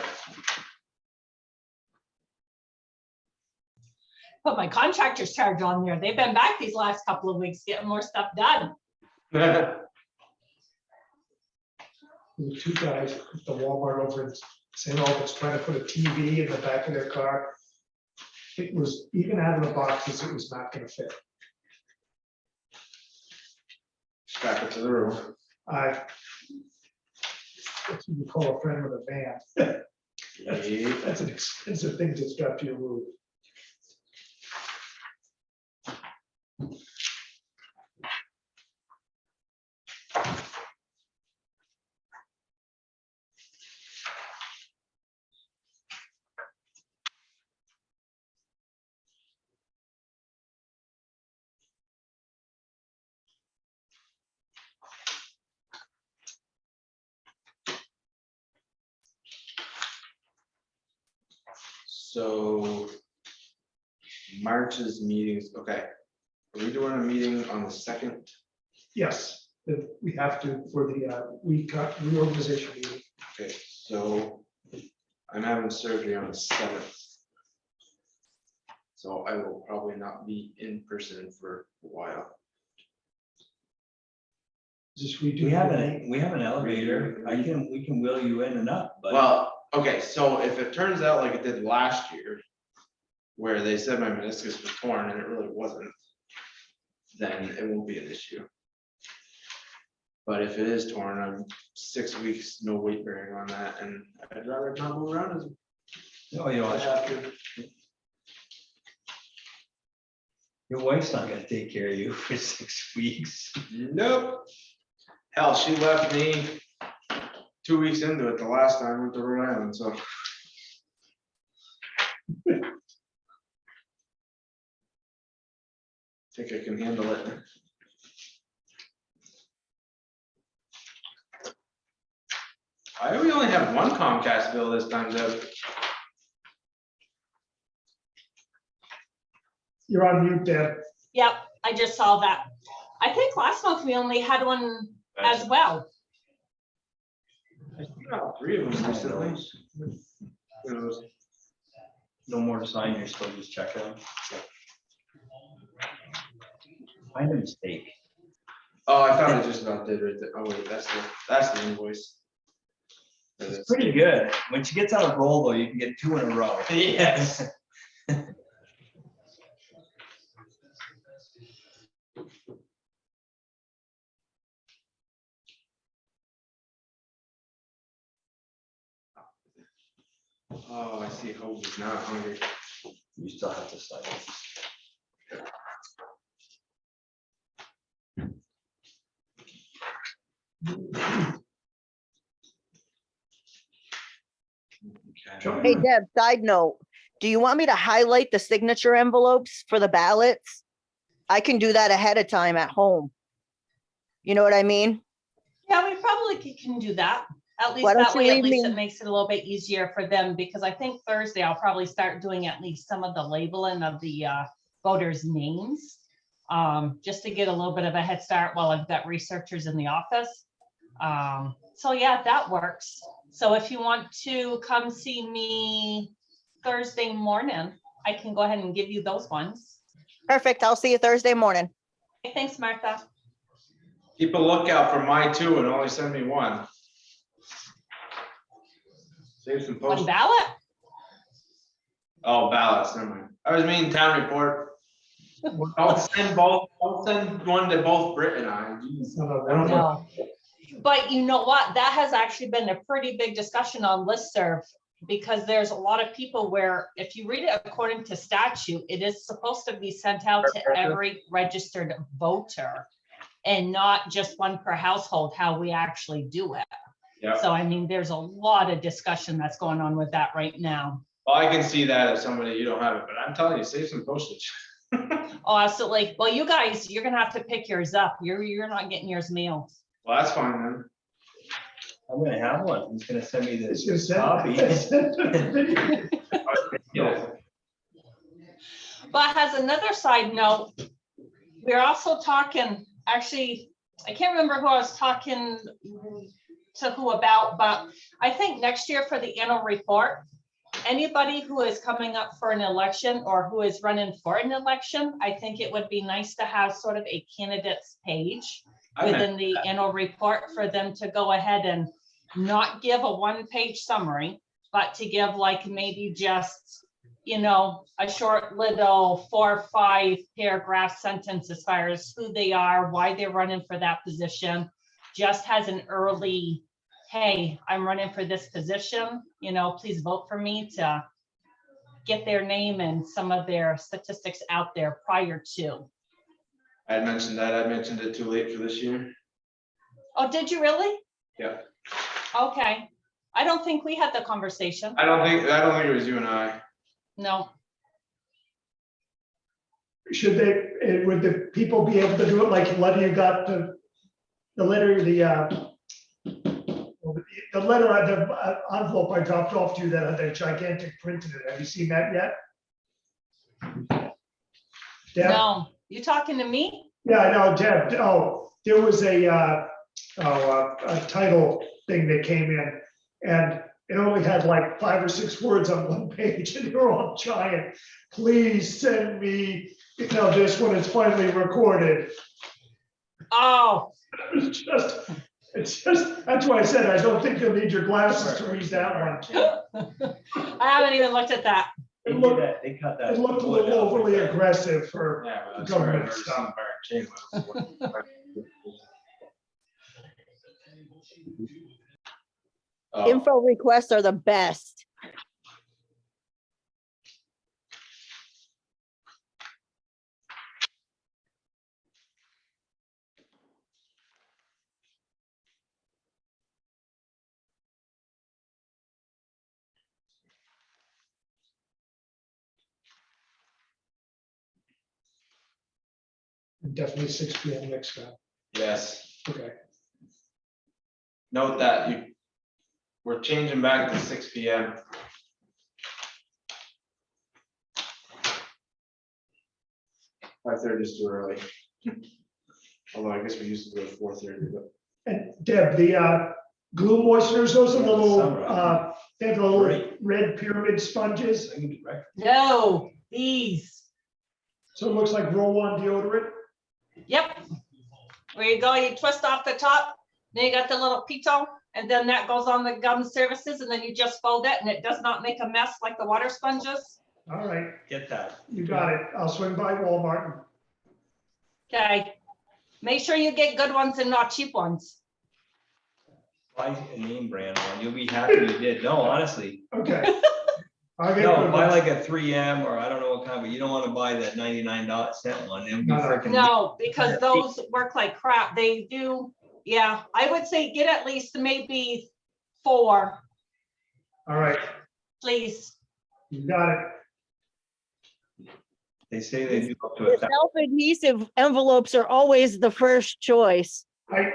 Put my contractor's charge on there. They've been back these last couple of weeks getting more stuff done. there were two guys at the Walmart over in St. Albans trying to put a TV in the back of their car. It was, even out of the boxes, it was not gonna fit. Strap it to the roof. That's what you call a friend with a van. Yeah. That's an expensive thing to strap to your roof. So March's meetings, okay. Are we doing a meeting on the second? Yes, we have to for the reorganization meeting. Okay, so I'm having surgery on the 7th. So I will probably not be in person for a while. Just redo. We have an elevator. We can wheel you in and up, but Well, okay, so if it turns out like it did last year, where they said my meniscus was torn and it really wasn't, then it won't be an issue. But if it is torn, I'm 6 weeks, no weight bearing on that, and I'd rather not move around as no, you I know, have to. your wife's not gonna take care of you for 6 weeks. Nope. Hell, she left me 2 weeks into it the last time I went to Rhode Island, so. Think I can handle it. Why do we only have one Comcast bill this time, Deb? You're on mute, Deb. Yep, I just saw that. I think last month we only had one as well. I got 3 of them recently. Who knows? No more to sign, you're still just checking them. Find a mistake. Oh, I thought I just about did right there. Oh wait, that's the invoice. That It's is- pretty good. When she gets on a roll though, you can get 2 in a row. Yes. Oh, I see. Hope he's not hungry. You still have to sign it. Hey Deb, side note, do you want me to highlight the signature envelopes for the ballots? I can do that ahead of time at home. You know what I mean? Yeah, we probably can do that. At least Why don't that you way, at leave least me- it makes it a little bit easier for them, because I think Thursday I'll probably start doing at least some of the labeling of the voters' names. Just to get a little bit of a head start while I've got researchers in the office. So yeah, that works. So if you want to come see me Thursday morning, I can go ahead and give you those ones. Perfect. I'll see you Thursday morning. Okay, thanks, Martha. Keep a lookout for my 2 and only send me 1. Save some One post. ballot? Oh, ballots, never mind. I was meaning town report. I'll send both, I'll send one to both Britt and I. Jeez. I don't know. No. But you know what? That has actually been a pretty big discussion on listserv, because there's a lot of people where if you read it according to statute, it is supposed to be sent out to every registered voter and not just one per household, how we actually do it. Yeah, So I mean, there's a lot of discussion that's going on with that right now. well, I can see that as somebody, you don't have it, but I'm telling you, save some postage. Oh, absolutely. Well, you guys, you're gonna have to pick yours up. You're not getting yours mailed. Well, that's fine then. I'm gonna have one. He's gonna send me It's this just copy. Yeah. But as another side note, we're also talking, actually, I can't remember who I was talking to who about, but I think next year for the annual report, anybody who is coming up for an election or who is running for an election, I think it would be nice to have sort of a candidates page I meant within the annual report for them to go ahead and not give a one-page summary, but to give like maybe just, you know, a short little 4 or 5 paragraph sentence as far as who they are, why they're running for that position, just has an early, hey, I'm running for this position, you know, please vote for me, to get their name and some of their statistics out there prior to. I had mentioned that. I mentioned it too late for this year. Oh, did you really? Yeah. Okay. I don't think we had the conversation. I don't think it was you and I. No. Should they, would the people be able to do it like letter you got the letter, the letter, the envelope I dropped off to you that had that gigantic print in it. Have you seen that yet? Deb? No. You talking to me? Yeah, I know, Deb. Oh, there was a title thing that came in, and it only had like 5 or 6 words on one page, and they were all giant. Please send me, you know, this when it's finally recorded. Oh, It's just, that's why I said I don't think you'll need your glasses to read that one. I haven't even looked at that. They did that, they cut that. It looked a little overly aggressive for, Yeah, but Government that's stuff. Oh, Info requests are the best. definitely 6 PM next time. yes. Okay. Note that we're changing back to 6 PM. Five 30 is too early. Although I guess we used to go to 4:30, but And Deb, the glue moisteners, those are the little, Summer. they have the little Great. red pyramid sponges. I can do breakfast. No, these. So it looks like roll-on deodorant. Yep. Where you go, you twist off the top, then you got the little pito, and then that goes on the gum surfaces, and then you just fold it, and it does not make a mess like the water sponges. All right, Get that. you got it. I'll swing by Walmart. Okay. Make sure you get good ones and not cheap ones. Buy a name brand one, you'll be happy you did. No, honestly. Okay. I'll get No, good buy ones. like a 3M or I don't know what kind, but you don't want to buy that 99-cent one. It would be No, no. freaking. No, because those work like crap. They do, yeah, I would say get at least maybe 4, All right, please. you got it. They say they do up to The 1,000. self-adhesive envelopes are always the first choice. I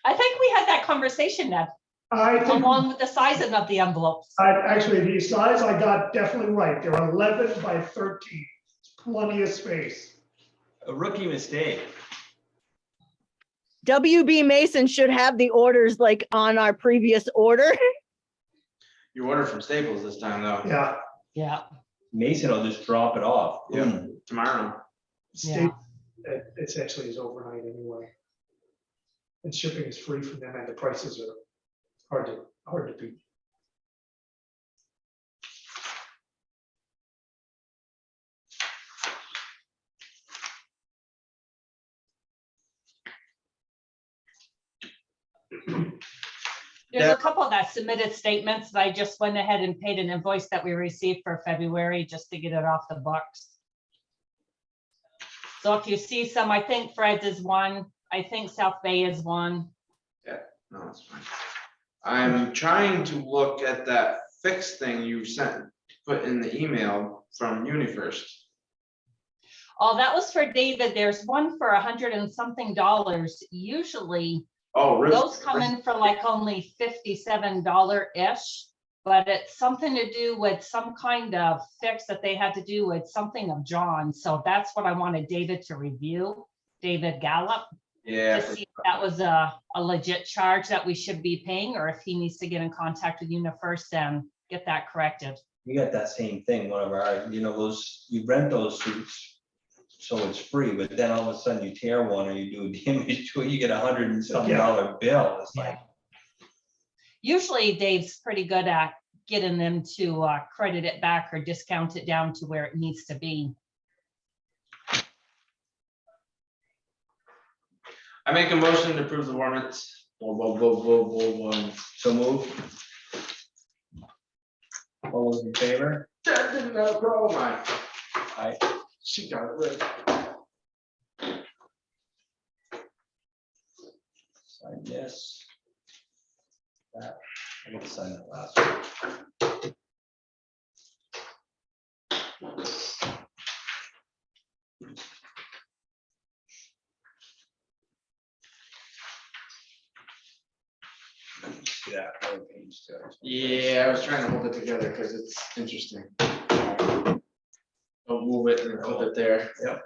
I think we had that conversation, Ned, think, along with the sizing of the envelopes. actually, the size I got definitely right. They're 11 by 13. It's plenty of space. A rookie mistake. WB Mason should have the orders like on our previous order. you ordered from Staples this time though. Yeah. Yeah. Mason will just drop it off. Yeah. Boom. Tomorrow. State, it's actually is overnight anyway. And shipping is free from them and the prices are hard to beat. There's Yeah. a couple that submitted statements that I just went ahead and paid an invoice that we received for February just to get it off the books. So if you see some, I think Fred's is one, I think South Bay is one. No, it's fine. I'm trying to look at that fixed thing you sent, put in the email from UniFirst. Oh, that was for David. There's one for $100 and something. Usually Oh, really? those come in for like only $57-ish, but it's something to do with some kind of fix that they had to do with something of John. So that's what I wanted David to review, David Gallup. Yeah. to see if that was a legit charge that we should be paying, or if he needs to get in contact with UniFirst and get that corrected. We got that same thing, one of our, those, you rent those suits, so it's free, but then all of a sudden you tear one or you do damage to it, you get $100 and some dollar bill. It's like, Usually Dave's pretty good at getting them to credit it back or discount it down to where it needs to be. I make a motion to approve the warrants. so move. All those in favor? Oh my. Aye. She got it right. Sign this. That, I will sign that last one. See that other page too. Yeah, I was trying to hold it together because it's interesting. Don't move it and put it there. Yep.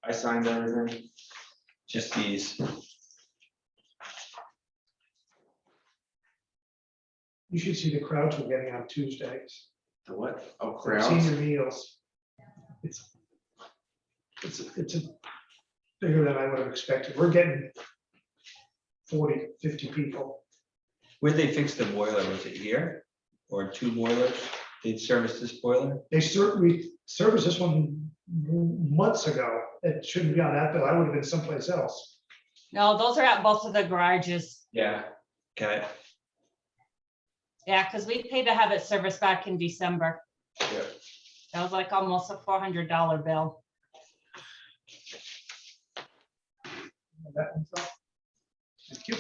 I signed everything. Just these. You should see the crowds we're getting on Tuesdays. The what? Oh, For crowds. Senior meals. It's bigger than I would have expected. We're getting 40, 50 people. Where'd they fix the boiler? Was it here? Or 2 boilers? They'd service this boiler? We serviced this one months ago. It shouldn't be on that bill. I would have been someplace else. No, those are at both of the garages. Yeah. Okay. Yeah, because we paid to have it serviced back in December. Yeah. That was like almost a $400 bill. That one's up. Thank you.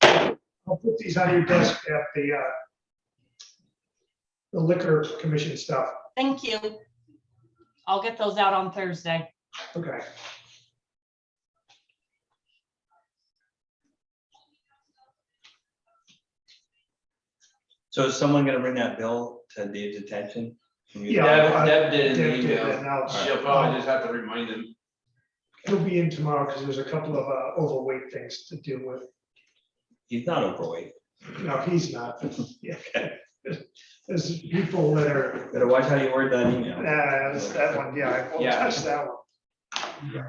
I'll put these on your desk at the liquor commission stuff. Thank you. I'll get those out on Thursday. Okay. So is someone gonna bring that bill to Dave's attention? Can you- Yeah. Deb did Deb an did, email. and I'll- She'll probably just have to remind him. He'll be in tomorrow because there's a couple of overweight things to deal with. He's not overweight. No, he's not. Yeah. There's people that are, Better watch how you word that email. that's that one, yeah, I won't Yeah. touch that one.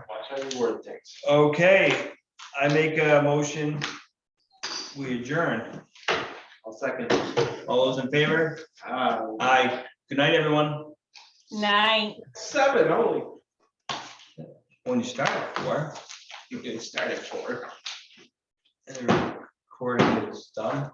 Watch how you word things. Okay, I make a motion. We adjourn. I'll second. All those in favor? Aye. Good night, everyone. Night. 7 only. When you start at 4, You can start at 4. and the recording is done.